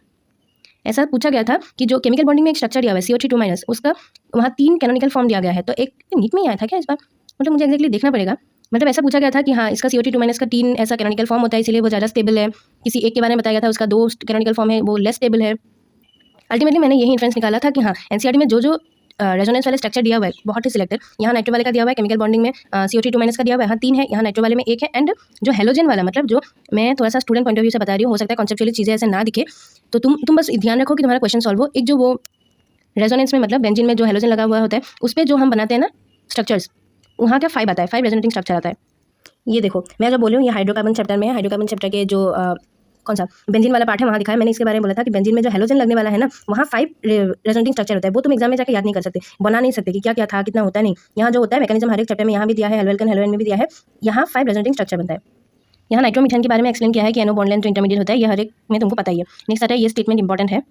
ऐसा पूछा गया था कि जो केमिकल बॉन्डिंग में एक स्ट्रक्चर दिया हुआ है CO3 उसका वहाँ 3 कैनोनिकल फॉर्म दिया गया है। तो एक नीट में ही आया था क्या इस बार, मतलब मुझे एक्जैक्टली देखना पड़ेगा। मतलब ऐसा पूछा गया था कि हाँ इसका CO3 का 3 ऐसा कैनोनिकल फॉर्म होता है, इसलिए वो ज़्यादा स्टेबल है। किसी एक के बारे में बताया गया था उसका 2 कैनोनिकल फॉर्म है, वो लेस स्टेबल है। अल्टीमेटली मैंने यही इन्फ्रेंस निकाला था कि हाँ NCERT में जो रेजोनेंस वाले स्ट्रक्चर दिया हुआ है बहुत ही सिलेक्टेड। यहाँ नाइट्रो वाले का दिया हुआ है, केमिकल बॉन्डिंग में CO3 का दिया हुआ है, यहाँ 3 है, यहाँ नाइट्रो वाले में 1 है। एंड जो हेलोजन वाला, मतलब जो मैं थोड़ा सा स्टूडेंट पॉइंट ऑफ व्यू से बता रही हूँ, हो सकता है कॉन्सेप्चुअली चीज़ें ऐसे ना दिखे, तो तुम बस ध्यान रखो कि तुम्हारा क्वेश्चन सॉल्व हो। एक जो वो रेजोनेंस में मतलब बेंजीन में जो हेलोजन लगा हुआ होता है उस पर जो हम बनाते हैं ना स्ट्रक्चर्स, वहाँ का 5 आता है, 5 रेजोनेटिंग स्ट्रक्चर आता है। ये देखो मैं जो बोल रही हूँ ये हाइड्रोकार्बन चैप्टर में है। हाइड्रोकार्बन चैप्टर के जो कौन सा बेंजीन वाला पार्ट है वहाँ दिखाया मैंने, इसके बारे में बोला था कि बेंजीन में जो हेलोजन लगने वाला है ना वहाँ 5 रेजोनेटिंग स्ट्रक्चर होता है। वो तुम एग्जाम में जाकर याद नहीं कर सकते, बना नहीं सकते कि क्या क्या था कितना होता है, नहीं। यहाँ जो होता है मैकेनिज्म हर एक चैप्टर में यहाँ भी दिया है, हेलोएल्केन हेलोएन में भी दिया है, यहाँ 5 रेजोनेटिंग स्ट्रक्चर बनता है। यहाँ नाइट्रोमीथेन के बारे में एक्सप्लेन किया है कि एनो बॉन्ड लेंथ जो इंटरमीडिएट होता है, ये हर एक में तुमको पता ही है। नेक्स्ट आता है, ये स्टेटमेंट इंपॉर्टेंट है।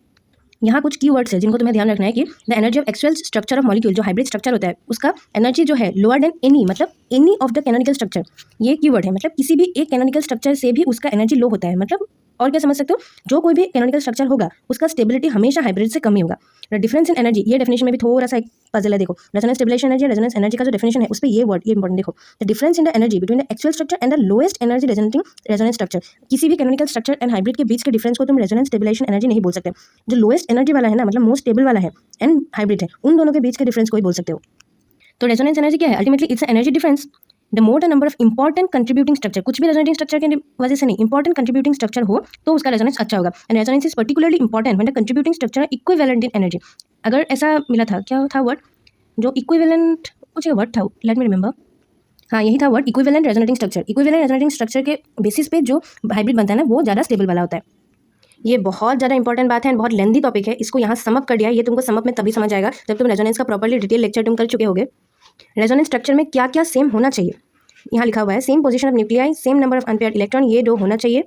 यहाँ कुछ की वर्ड्स है जिनको तुम्हें ध्यान रखना है कि the energy of actual structure of molecule, जो हाइब्रिड स्ट्रक्चर होता है उसका एनर्जी जो है लोअर देन एनी, मतलब any of the canonical structure. ये की वर्ड है, मतलब किसी भी एक कैनोनिकल स्ट्रक्चर से भी उसका एनर्जी लो होता है। मतलब और क्या समझ सकते हो, जो कोई भी कैनोनिकल स्ट्रक्चर होगा उसका स्टेबिलिटी हमेशा हाइब्रिड से कम ही होगा। डिफरेंस इन एनर्जी, ये डेफिनेशन में भी थोड़ा सा एक पजल है। देखो resonance stabilisation energy, resonance energy का जो डेफिनेशन है उस पर ये वर्ड ये इंपॉर्टेंट देखो, the difference in the energy between the actual structure and the lowest energy resonating resonance structure. किसी भी कैनोनिकल स्ट्रक्चर एंड हाइब्रिड के बीच के डिफरेंस को तुम रेजोनेंस स्टेबिलाइजेशन एनर्जी नहीं बोल सकते। जो लोएस्ट एनर्जी वाला है ना, मतलब मोस्ट स्टेबल वाला है, एंड हाइब्रिड है, उन दोनों के बीच के डिफरेंस को ही बोल सकते हो। तो रेजोनेंस एनर्जी क्या है, ultimately it's energy difference the more the number of important contributing structure. कुछ भी रेजोनेटिंग स्ट्रक्चर की वजह से नहीं, इंपॉर्टेंट कंट्रीब्यूटिंग स्ट्रक्चर हो तो उसका रेजोनेंस अच्छा होगा। And resonance is particularly important when the contributing structure are equivalent in energy. अगर ऐसा मिला था, क्या था वर्ड जो इक्विवेलेंट, कुछ वर्ड था, लेट मी रिमेंबर, हाँ यही था word, equivalent resonating structure. Equivalent resonating structure के बेसिस पे जो हाइब्रिड बनता है ना वो ज़्यादा स्टेबल वाला होता है। ये बहुत ज़्यादा इंपॉर्टेंट बात है एंड बहुत लेंदी टॉपिक है, इसको यहाँ समअप कर दिया है। ये तुमको समअप में तभी समझ आएगा जब तुम रेजोनेंस का प्रॉपर्ली डिटेल लेक्चर तुम कर चुके होगे। रेजोनेंस स्ट्रक्चर में क्या क्या सेम होना चाहिए, यहाँ लिखा हुआ है same position of nuclei, same number of unpaired electron, ये 2 होना चाहिए।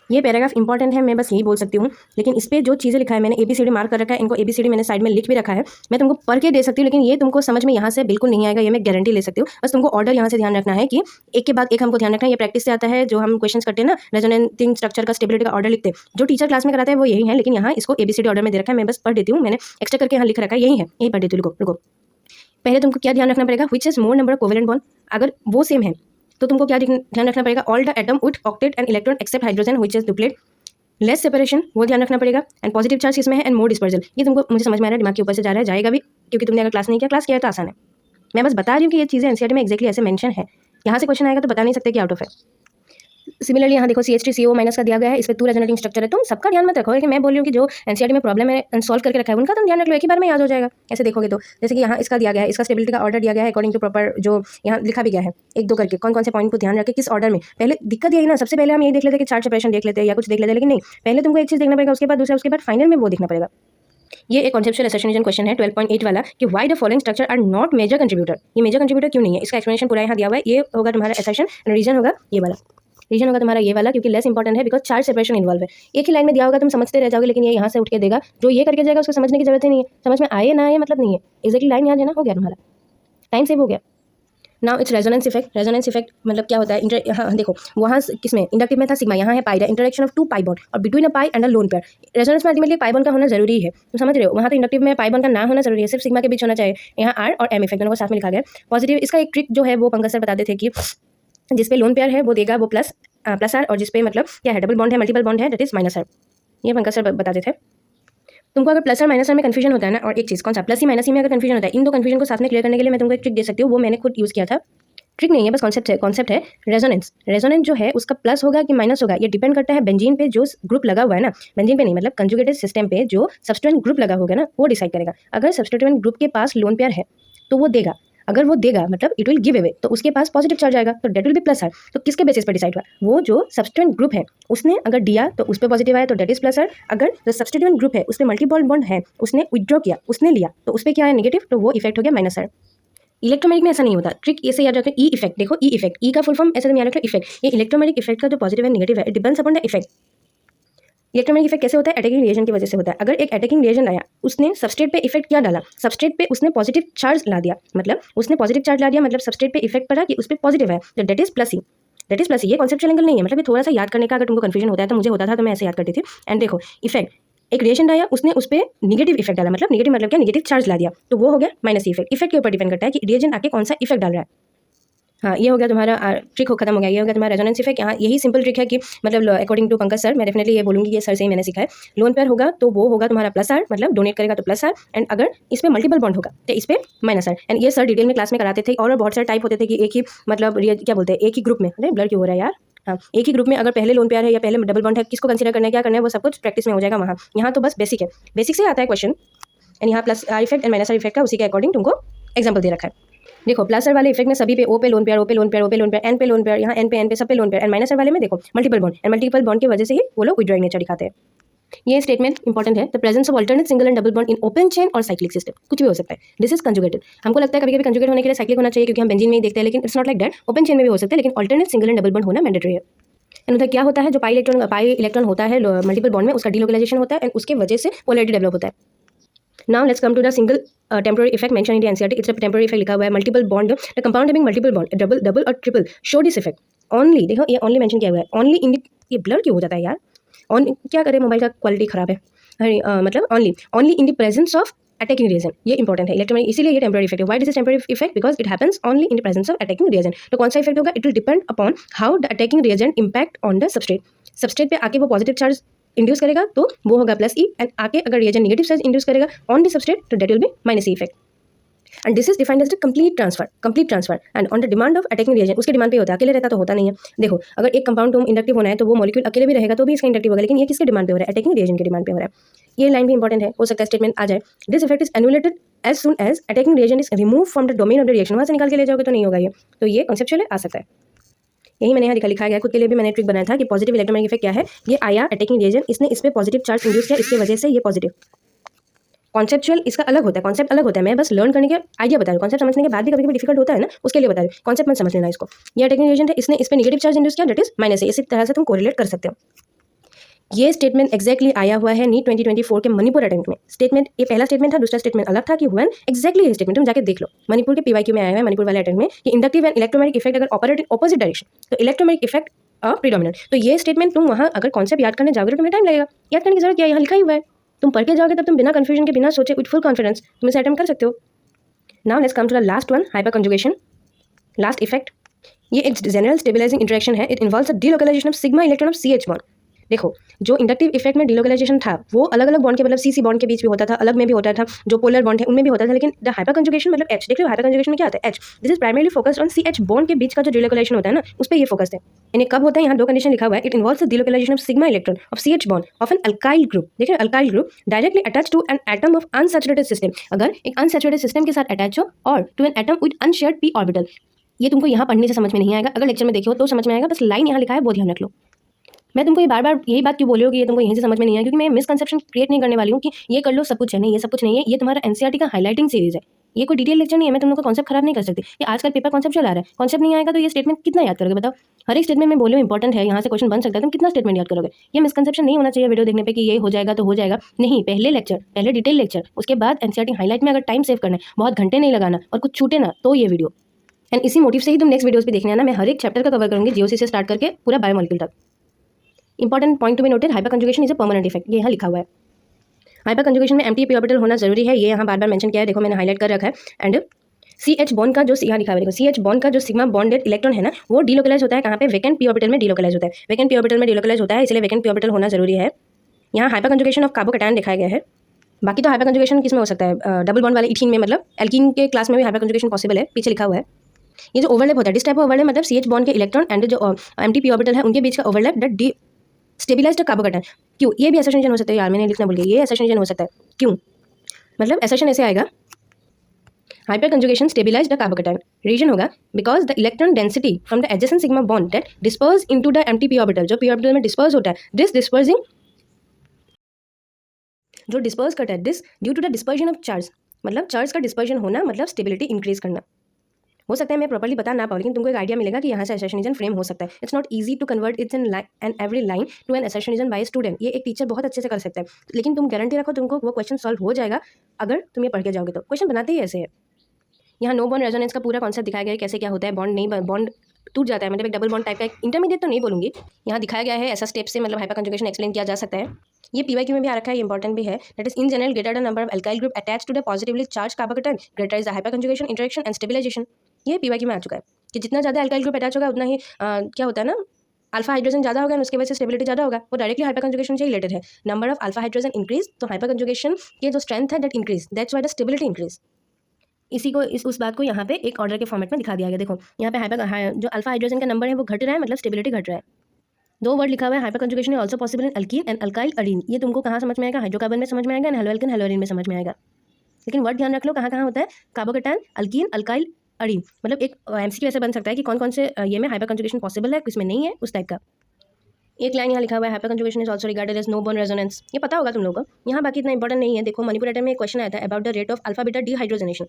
ये पैराग्राफ इंपॉर्टेंट है, मैं बस यही बोल सकती हूँ। लेकिन इस पर जो चीज़ें लिखा है मैंने ABCD मार्क कर रखा है, इनको ABCD मैंने साइड में लिख भी रखा है, मैं तुमको पढ़ के दे सकती हूँ, लेकिन ये तुमको समझ में यहाँ से बिल्कुल नहीं आएगा, ये मैं गारंटी ले सकती हूँ। बस तुमको ऑर्डर यहाँ से ध्यान रखना है कि एक के बाद एक हमको ध्यान रखना है। ये प्रैक्टिस से आता है, जो हम क्वेश्चन करते हैं ना रेजोनेटिंग स्ट्रक्चर का स्टेबिलिटी का ऑर्डर लिखते हैं, जो टीचर क्लास में कराता है वो यही है, लेकिन यहाँ इसको ABCD ऑर्डर में दे रखा है। मैं बस पढ़ देती हूँ, मैंने एक्स्ट्रा करके यहाँ लिख रखा है, यही है, यही पढ़ देती हूँ। रुको पहले तुमको क्या ध्यान रखना पड़ेगा, which is more number of covalent bond. अगर वो सेम है तो तुमको क्या ध्यान रखना पड़ेगा, all the atom with octet and electron except hydrogen which is duplet, less separation, वो ध्यान रखना पड़ेगा। एंड पॉजिटिव चार्ज इसमें है एंड मोर डिस्पर्जल। ये तुमको मुझे समझ में आ रहा है, दिमाग के ऊपर से जा रहा है, जाएगा भी, क्योंकि तुमने अगर क्लास नहीं किया, क्लास किया है तो आसान है। मैं बस बता रही हूँ कि ये चीज़ें NCERT में एक्जैक्टली ऐसे मेंशन है। यहाँ से क्वेश्चन आएगा तो बता नहीं सकते कि आउट ऑफ है। सिमिलरली यहाँ देखो CH3CO माइनस का दिया गया है, इस पे 2 रेजोनेटिंग स्ट्रक्चर है। तुम सबका ध्यान मत रखो कि मैं बोल रही हूँ कि जो एनसीईआरटी में प्रॉब्लम है सॉल्व करके रखा है उनका तुम ध्यान रख लो, एक ही बार में याद हो जाएगा। ऐसे देखोगे तो जैसे कि यहाँ इसका दिया गया है, इसका स्टेबिलिटी का ऑर्डर दिया गया है अकॉर्डिंग टू प्रॉपर, जो यहाँ लिखा भी गया है 1-2 करके कौन कौन से पॉइंट को ध्यान रखे किस ऑर्डर में। पहले दिक्कत यही ना, सबसे पहले हम यही देख लेते हैं कि चार्ज सेपरेशन देख लेते हैं या कुछ देख लेते हैं, लेकिन नहीं, पहले तुमको एक चीज़ देखना पड़ेगा, उसके बाद दूसरा, उसके बाद फाइनल में वो देखना पड़ेगा। ये एक कॉन्सेप्चुअल एसेसिनेशन क्वेश्चन है 12.8 वाला कि why the following structure are not major contributor. ये मेजर कंट्रीब्यूटर क्यों नहीं है, इसका एक्सप्लेनेशन पूरा यहाँ दिया हुआ है। ये होगा तुम्हारा एसेशन, रीजन होगा ये वाला, रीजन होगा तुम्हारा ये वाला, क्योंकि लेस इंपॉर्टेंट है बिकॉज चार्ज सेपरेशन इन्वॉल्व है। एक ही लाइन में दिया होगा, तुम समझते रह जाओगे, लेकिन ये यहाँ से उठ के देगा, जो ये करके जाएगा उसको समझने की जरूरत ही नहीं है, समझ में आए ना आए मतलब नहीं है, एक्जैक्टली लाइन यहाँ देना, हो गया तुम्हारा, टाइम सेव हो गया। Now it's resonance effect. Resonance effect मतलब क्या होता है, यहाँ देखो वहाँ किसमें इंडक्टिव में था सिग्मा, यहाँ है पाई, इंटरेक्शन ऑफ 2 पाई बॉन्ड और between a pi and a lone pair. Resonance में अल्टीमेटली पाई बॉन्ड का होना जरूरी है, तुम समझ रहे हो। वहाँ तो इंडक्टिव में पाई बॉन्ड का ना होना जरूरी है, सिर्फ सिग्मा के बीच होना चाहिए। यहाँ आर और एम इफेक्ट दोनों को साथ में लिखा गया। पॉजिटिव इसका एक ट्रिक जो है वो पंकज सर बताते थे कि जिसपे लोन पेयर है वो देगा वो प्लस आर, और जिसपे मतलब क्या है डबल बॉन्ड है, मल्टीपल बॉन्ड है, दैट इज माइनस आर। ये पंकज सर बताते थे। तुमको अगर प्लस और माइनस में कंफ्यूजन होता है ना, और एक चीज़ कौन सा प्लस ही माइनस ही में अगर कंफ्यूजन होता है, इन दो कंफ्यूजन को साथ में क्लियर करने के लिए मैं तुमको एक ट्रिक दे सकती हूँ, वो मैंने खुद यूज़ किया था। ट्रिक नहीं है, बस कॉन्सेप्ट है। रेजोनेंस जो है उसका प्लस होगा कि माइनस होगा, ये डिपेंड करता है बेंजीन पे जो ग्रुप लगा हुआ है ना, बेंजीन पे नहीं मतलब कंजुगेटेड सिस्टम पे जो सब्स्टिट्यूएंट ग्रुप लगा होगा ना, वो डिसाइड करेगा। अगर सब्स्टिट्यूएंट ग्रुप के पास लोन पेयर है तो वो देगा, अगर वो देगा मतलब इट विल गिव अवे, तो उसके पास पॉजिटिव चार्ज आएगा, तो that will be plus R. तो किसके बेसिस पर डिसाइड हुआ, वो जो सब्स्टिट्यूएंट ग्रुप है उसने अगर दिया तो उस पर पॉजिटिव आया तो डेट इज प्लस आर। अगर जो सब्स्टिट्यूएंट ग्रुप है उस पर मल्टीपल बॉन्ड है, उसने विड्रॉ किया, उसने लिया, तो उस पर क्या है नेगेटिव, तो वो इफेक्ट हो गया माइनस आर। इलेक्ट्रोमैग्नेटिक में ऐसा नहीं होता, ट्रिक ऐसे याद रखो, ई इफेक्ट देखो, ई इफेक्ट, ई का फुल फॉर्म ऐसे तुम याद रखो इफेक्ट। ये इलेक्ट्रोमैग्नेटिक इफेक्ट का जो पॉजिटिव है नेगेटिव है, it depends upon the effect. Electromagnetic effect कैसे होता है, अटैकिंग रिएजन की वजह से होता है। अगर एक अटैकिंग रिएजन आया, उसने सबस्ट्रेट पे इफेक्ट क्या डाला, सबस्ट्रेट पे उसने पॉजिटिव चार्ज ला दिया, मतलब उसने पॉजिटिव चार्ज ला दिया, मतलब सबस्ट्रेट पे इफेक्ट पड़ा कि उस पर पॉजिटिव है, तो that is plus E. That is plus E. ये कॉन्सेप्चुअल एंगल नहीं है, मतलब ये थोड़ा सा याद करने का, अगर तुमको कंफ्यूजन होता है तो मुझे होता था तो मैं ऐसे याद करती थी। एंड देखो इफेक्ट, एक रिएक्शन आया, उसने उस पर निगेटिव इफेक्ट डाला, मतलब निगेटिव मतलब क्या, निगेटिव चार्ज ला दिया, तो वो हो गया माइनस इफेक्ट। इफेक्ट के ऊपर डिपेंड करता है कि रिएजेंट आके कौन सा इफेक्ट डाल रहा है। हाँ, ये हो गया तुम्हारा ट्रिक हो खत्म हो गया। ये हो गया तुम्हारा रेजोनेंस इफेक्ट। यहाँ यही सिंपल ट्रिक है कि मतलब अकॉर्डिंग टू पंकज सर, मैं डेफिनेटली ये बोलूँगी ये सर से ही मैंने सीखा है। लोन पेयर होगा तो वो होगा तुम्हारा प्लस आर, मतलब डोनेट करेगा तो प्लस आर, एंड अगर इस पर मल्टीपल बॉन्ड होगा तो इस पर माइनस आर। एंड ये सर डिटेल में क्लास में कराते थे, और बहुत सारे टाइप होते थे कि एक ही मतलब क्या बोलते हैं, एक ही ग्रुप में, अरे ब्लर क्यों हो रहा है यार, हाँ एक ही ग्रुप में अगर पहले लोन पेयर है या पहले डबल बॉन्ड है, किसको कंसीडर करना है, क्या करना है, वो सब कुछ प्रैक्टिस में हो जाएगा वहाँ। यहाँ तो बस बेसिक है, बेसिक से आता है क्वेश्चन। एंड यहाँ plus are effect and minus are effect का उसी के अकॉर्डिंग तुमको एग्जाम्पल दे रखा है। देखो प्लस आर वाले इफेक्ट में सभी पे ओ पे लोन पेयर, ओ पे लोन पेयर, ओ पे लोन पेयर, एन पे लोन पेयर, यहाँ एन पे सब पे lone pair. And minus R वाले में देखो multiple bond, and multiple bond की वजह से ही वो लोग विड्रॉइंग नेचर दिखाते हैं। ये स्टेटमेंट इंपॉर्टेंट है, the presence of alternate single and double bond in open chain और साइक्लिक सिस्टम, कुछ भी हो सकता है। This is conjugated. हमको लगता है कभी कभी कंजुगेट होने के लिए साइक्लिक होना चाहिए क्योंकि हम बेंजीन में ही देखते हैं, लेकिन it's not like that, open chain में भी हो सकता है, लेकिन alternate single and double bond होना मैंडेटरी है। एंड उधर क्या होता है, जो पाई इलेक्ट्रॉन होता है मल्टीपल बॉन्ड में, उसका डीलोकलाइजेशन होता है एंड उसके वजह से पोलैरिटी डेवलप होता है। Now let's come to the single temporary effect mentioned in the NCERT. It's a temporary effect लिखा हुआ है, multiple bond, the compound having multiple bond, double और triple show this effect only। देखो ये only mention किया हुआ है, only in the, ये blur क्यों हो जाता है यार, on क्या करें, मोबाइल का क्वालिटी खराब है। मतलब only in the presence of attacking reason, ये इंपॉर्टेंट है इलेक्ट्रोमैग्नेटिक, इसीलिए ये टेम्पररी इफेक्ट है। Why this is temporary effect, because it happens only in the presence of attacking reagent. तो कौन सा इफेक्ट होगा, it will depend upon how the attacking reagent impact on the substrate. Substrate पे आके वो positive charge induce करेगा तो वो होगा प्लस ई, एंड आके अगर रिएजेंट नेगेटिव चार्ज इंड्यूस करेगा ऑन द सबस्ट्रेट तो that will be minus E effect. And this is defined as the complete transfer and on the demand of attacking reagent, उसके demand पे होता है, अकेले रहता तो होता नहीं है। देखो अगर एक कंपाउंड तुम इंडक्टिव होना है तो वो मॉलिक्यूल अकेले भी रहेगा तो भी इसका इंडक्टिव होगा, लेकिन ये किसके डिमांड पे हो रहा है, अटैकिंग रिएजेंट के डिमांड पे हो रहा है। ये लाइन भी इंपॉर्टेंट है, हो सकता है स्टेटमेंट आ जाए, this effect is annulated as soon as attacking reagent is remove from the domain of the reaction. वहाँ से निकाल के ले जाओगे तो नहीं होगा ये, तो ये कॉन्सेप्चुअल आ सकता है। यही मैंने यहाँ लिखा गया, खुद के लिए भी मैंने ट्रिक बनाया था कि पॉजिटिव इलेक्ट्रोमैग्नेटिक इफेक्ट क्या है, ये आया अटैकिंग रिएजेंट, इसने इस पर पॉजिटिव चार्ज इंड्यूस किया, इसकी वजह से ये पॉजिटिव। कॉन्सेप्चुअल इसका अलग होता है, कॉन्सेप्ट अलग होता है, मैं बस लर्न करने के आइडिया बता रही हूँ, कॉन्सेप्ट समझने के बाद भी कभी कभी डिफिकल्ट होता है ना, उसके लिए बता रही हूँ, कॉन्सेप्ट मत समझ लेना इसको। ये अटैकिंग रिएजेंट है, इसने इस पर नेगेटिव चार्ज इंड्यूस किया, दैट इज माइनस है, इसी तरह से तुम कोरिलेट कर सकते हो। ये स्टेटमेंट एक्जैक्टली आया हुआ है नीट 2024 के मणिपुर अटेम्प्ट में। स्टेटमेंट ये पहला स्टेटमेंट था, दूसरा स्टेटमेंट अलग था कि व्हेन एक्जैक्टली ये स्टेटमेंट तुम जाके देख लो, मणिपुर के पीवाईक्यू में आया है, मणिपुर वाले अटेम्प्ट में, कि इंडक्टिव एंड इलेक्ट्रोमैग्नेटिक इफेक्ट अगर ऑपरेट इन ऑपोजिट डायरेक्शन तो इलेक्ट्रोमैग्नेटिक इफेक्ट प्रीडोमिनेंट। तो ये स्टेटमेंट तुम वहाँ अगर कॉन्सेप्ट याद करने जाओगे तो तुम्हें टाइम लगेगा, याद करने की जरूरत क्या है, यहाँ लिखा ही हुआ है, तुम पढ़ के जाओगे तब तुम बिना कंफ्यूजन के, बिना सोचे, विद फुल कॉन्फिडेंस तुम इसे अटेम्प्ट कर सकते हो। Now let's come to the last one, hyperconjugation, last effect. ये एक जनरल स्टेबलाइजिंग इंटरेक्शन है, it involves the delocalization of sigma electron of CH bond. देखो, जो इंडक्टिव इफेक्ट में डिलोकलाइजेशन था वो अलग अलग बॉन्ड के मतलब सी बॉन्ड के बीच भी होता था, अलग में भी होता था, जो पोलर बॉन्ड है उनमें भी होता था, लेकिन द हाइपर कंजुगेशन मतलब एच, देख लो हाइपर कंजुगेशन में क्या होता है H, this is primarily focused on C H bond के बीच का जो डिलोकलाइजेशन होता है ना उस पर ये फोकस है। इन्हें कब होता है, यहाँ दो कंडीशन लिखा हुआ है, it involves the delocalization of sigma electron of C H bond of an alkyl group, देखिए alkyl group directly attach to an atom of unsaturated system, अगर एक अनसैचुरेटेड सिस्टम के साथ अटैच हो, और to an atom with unshared P orbital. ये तुमको यहाँ पढ़ने से समझ में नहीं आएगा, अगर लेक्चर में देखो तो समझ में आएगा, बस लाइन यहाँ लिखा है वो ध्यान रख लो। मैं तुमको ये बार बार यही बात क्यों बोल रही हूँ कि ये तुमको यहीं से समझ में नहीं आया, क्योंकि मैं मिसकंसेप्शन क्रिएट नहीं करने वाली हूँ कि ये कर लो सब कुछ है, नहीं ये सब कुछ नहीं है, ये तुम्हारा एनसीईआरटी का हाईलाइटिंग सीरीज है, ये कोई डिटेल लेक्चर नहीं है। मैं तुम लोग का कॉन्सेप्ट खराब नहीं कर सकती, ये आजकल पेपर कॉन्सेप्ट चला रहा है, कॉन्सेप्ट नहीं आएगा तो ये स्टेटमेंट कितना याद करोगे बताओ। हर एक स्टेटमेंट में बोलो इंपॉर्टेंट है, यहाँ से क्वेश्चन बन सकता है, तुम कितना स्टेटमेंट याद करोगे। ये मिसकंसेप्शन नहीं होना चाहिए वीडियो देखने पे कि ये हो जाएगा तो हो जाएगा, नहीं, पहले लेक्चर, पहले डिटेल लेक्चर, उसके बाद एनसीईआरटी हाईलाइट में अगर टाइम सेव करना है, बहुत घंटे नहीं लगाना और कुछ छूटे ना, तो ये वीडियो। एंड इसी मोटिव से ही तुम नेक्स्ट वीडियोस पे देखने आना, मैं हर एक चैप्टर का कवर करूंगी, जीओसी से स्टार्ट करके पूरा बायोमोलिक्यूल तक। Important point to be noted, hyper conjugation is a permanent effect, ये यहाँ लिखा हुआ है। हाइपर कंजुगेशन में एम्प्टी पी ऑर्बिटल होना जरूरी है, ये यहाँ बार बार मेंशन किया है, देखो मैंने हाईलाइट कर रखा है। एंड सी एच बॉन्ड का जो यहाँ लिखा हुआ है, देखो सी एच बॉन्ड का जो सिग्मा बॉन्डेड इलेक्ट्रॉन है ना, वो डिलोकलाइज होता है कहाँ पे, वेकेंट पी ऑर्बिटल में डिलोकलाइज होता है, वेकेंट पी ऑर्बिटल में डिलोकलाइज होता है, इसलिए वेकेंट पी ऑर्बिटल होना जरूरी है। यहाँ हाइपर कंजुगेशन ऑफ कार्बोकैटायन दिखाया गया है। बाकी तो हाइपर कंजुगेशन किसमें हो सकता है, डबल बॉन्ड वाले इथीन में, मतलब एल्कीन के क्लास में भी हाइपर कंजुगेशन पॉसिबल है, पीछे लिखा हुआ है। ये जो ओवरलैप होता है, डिस टाइप ऑफ ओवरलैप मतलब सी एच बॉन्ड के इलेक्ट्रॉन एंड जो एम्प्टी पी ऑर्बिटल है उनके बीच का overlap that D stabilised carbocation. क्यों, ये भी एसोसिएशन हो सकता है यार, मैंने लिखना भूल गया, ये एसोसिएशन हो सकता है, क्यों, मतलब एसोसिएशन ऐसे आएगा, hyperconjugation stabilized the carbocation, reason होगा because the electron density from the adjacent sigma bond that disperse into the empty P orbital, जो पी ऑर्बिटल में डिस्पर्स होता है, दिस डिस्पर्सिंग, जो डिस्पर्स करता है, this due to the dispersion of charge, मतलब charge का डिस्पर्जन होना मतलब स्टेबिलिटी इंक्रीज करना। हो सकता है मैं प्रॉपर्ली बता ना पाऊँ, लेकिन तुमको एक आइडिया मिलेगा कि यहाँ से एसोसिएशन फ्रेम हो सकता है। It's not easy to convert it's an every line to an association by student, ये एक टीचर बहुत अच्छे से कर सकता है, लेकिन तुम गारंटी रखो तुमको वो क्वेश्चन सॉल्व हो जाएगा अगर तुम ये पढ़ के जाओगे तो। क्वेश्चन बनाते ही ऐसे है। यहाँ नो बॉन्ड रेजोनेंस का पूरा कॉन्सेप्ट दिखाया गया है, कैसे क्या होता है, बॉन्ड नहीं, बॉन्ड टूट जाता है, मतलब एक डबल बॉन्ड टाइप का, इंटरमीडिएट तो नहीं बोलूँगी, यहाँ दिखाया गया है ऐसा स्टेप से, मतलब हाइपर कंजुगेशन एक्सप्लेन किया जा सकता है। ये पीवाईक्यू में भी आ रखा है, ये इंपॉर्टेंट भी है, that is in general greater the number of alkyl group attach to the positively charge carbocation greater is the hyperconjugation interaction and stabilization. ये पीवाईक्यू में आ चुका है कि जितना ज़्यादा अल्काइल ग्रुप अटैच होगा उतना ही क्या होता है ना, अल्फा हाइड्रोजन ज़्यादा होगा, उसकी वजह से स्टेबिलिटी ज़्यादा होगा, वो डायरेक्टली हाइपर कंजुगेशन से रिलेटेड है। Number of alpha hydrogen increase, तो हाइपर कंजुगेशन के जो स्ट्रेंथ है that increase, that's why the stability increase. इसी को उस बात को यहाँ पे एक ऑर्डर के फॉर्मेट में दिखा दिया गया। देखो यहाँ पे जो अल्फा हाइड्रोजन का नंबर है वो घट रहा है, मतलब स्टेबिलिटी घट रहा है। दो वर्ड लिखा हुआ है, hyperconjugation is also possible in alkyne and alkyl Areen. ये तुमको कहाँ समझ में आएगा, हाइड्रोकार्बन में समझ में आएगा, एंड हेलोएल्केन हेलोअरीन में समझ में आएगा, लेकिन वर्ड ध्यान रख लो कहाँ कहाँ होता है, कार्बोकैटायन, अल्कीन, अल्काइल, अरीन, मतलब एक एमसीक्यू ऐसे बन सकता है कि कौन कौन से ये में हाइपर कंजुगेशन पॉसिबल है, किसमें नहीं है, उस टाइप का। एक लाइन यहाँ लिखा हुआ है, hyperconjugation is also regarded as no bond resonance, ये पता होगा तुम लोगों को, यहाँ बाकी इतना इंपॉर्टेंट नहीं है। देखो मणिपुर एटम में एक क्वेश्चन आया था about the rate of alpha beta dehydrogenation,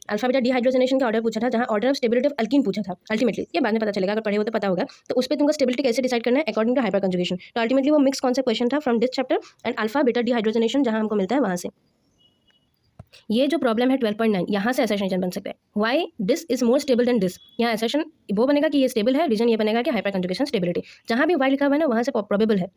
alpha beta dehydrogenation का ऑर्डर पूछा था, जहाँ order of stability of alkyne पूछा था। अल्टीमेटली ये बाद में पता चलेगा, अगर पढ़े हो तो पता होगा, तो उस पर तुमको स्टेबिलिटी कैसे डिसाइड करना है अकॉर्डिंग टू हाइपर कंजुगेशन। तो अल्टीमेटली वो मिक्स कॉन्सेप्ट क्वेश्चन था from this chapter and alpha beta dehydrogenation जहाँ हमको मिलता है वहाँ से। ये जो प्रॉब्लम है 12.9, यहाँ से एसोसिएशन बन सकता है, why this is more stable then this, यहाँ एसोसिएशन वो बनेगा कि ये स्टेबल है, रीजन ये बनेगा कि हाइपर कंजुगेशन स्टेबिलिटी, जहाँ भी वाई लिखा हुआ है ना वहाँ से प्रोबेबल है।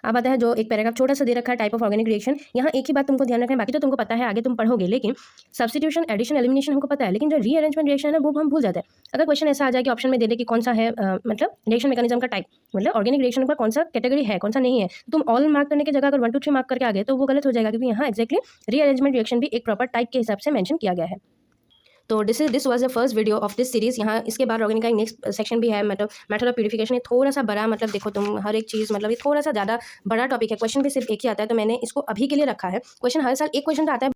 अब आता है जो एक पैराग्राफ छोटा सा दे रखा है, टाइप ऑफ ऑर्गेनिक रिएक्शन। यहाँ एक ही बात तुमको ध्यान रखना है, बाकी तो तुमको पता है, आगे तुम पढ़ोगे, लेकिन सब्स्टिट्यूशन, एडिशन, एलिमिनेशन हमको पता है, लेकिन जो रीअरेंजमेंट रिएक्शन है वो हम भूल जाते हैं। अगर क्वेश्चन ऐसा आ जाए कि ऑप्शन में दे दे कि कौन सा है मतलब रिएक्शन मैकेनिज्म का टाइप, मतलब ऑर्गेनिक रिएक्शन का कौन सा कैटेगरी है, कौन सा नहीं है, तो तुम ऑल मार्क करने की जगह अगर 1 2 3 मार्क करके आ गए तो वो गलत हो जाएगा, क्योंकि यहाँ एक्जैक्टली रीअरेंजमेंट रिएक्शन भी एक प्रॉपर टाइप के हिसाब से मेंशन किया गया है। तो this was the first video of this series. यहाँ इसके बाद ऑर्गेनिक का नेक्स्ट सेक्शन भी है, मतलब मेथड ऑफ प्यूरिफिकेशन। ये थोड़ा सा बड़ा, मतलब देखो तुम हर एक चीज़, मतलब ये थोड़ा सा ज़्यादा बड़ा टॉपिक है, क्वेश्चन भी सिर्फ एक ही आता है, तो मैंने इसको अभी के लिए रखा है। क्वेश्चन हर साल एक क्वेश्चन तो आता है।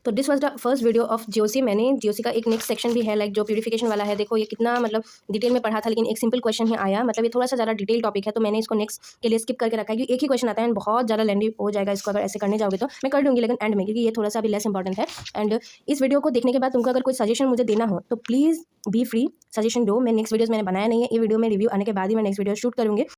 तो this was the first video of GOC. मैंने जीओसी का एक नेक्स्ट सेक्शन भी है, लाइक जो प्यूरिफिकेशन वाला है। देखो ये कितना मतलब डिटेल में पढ़ा था, लेकिन एक सिंपल क्वेश्चन ही आया, मतलब ये थोड़ा सा ज़्यादा डिटेल टॉपिक है, तो मैंने इसको नेक्स्ट के लिए स्किप करके रखा है, क्योंकि एक ही क्वेश्चन आता है, बहुत ज़्यादा लेंदी हो जाएगा इसको अगर ऐसे करने जाओगे तो। मैं कर दूँगी लेकिन एंड में, क्योंकि ये थोड़ा सा भी लेस इंपॉर्टेंट है। एंड इस वीडियो को देखने के बाद तुमको अगर कोई सजेशन मुझे देना हो तो प्लीज़ बी फ्री, सजेशन दो। मैं नेक्स्ट वीडियोज़ मैंने बनाया नहीं है, ये वीडियो में रिव्यू आने के बाद ही मैं नेक्स्ट वीडियो शूट करूँगी।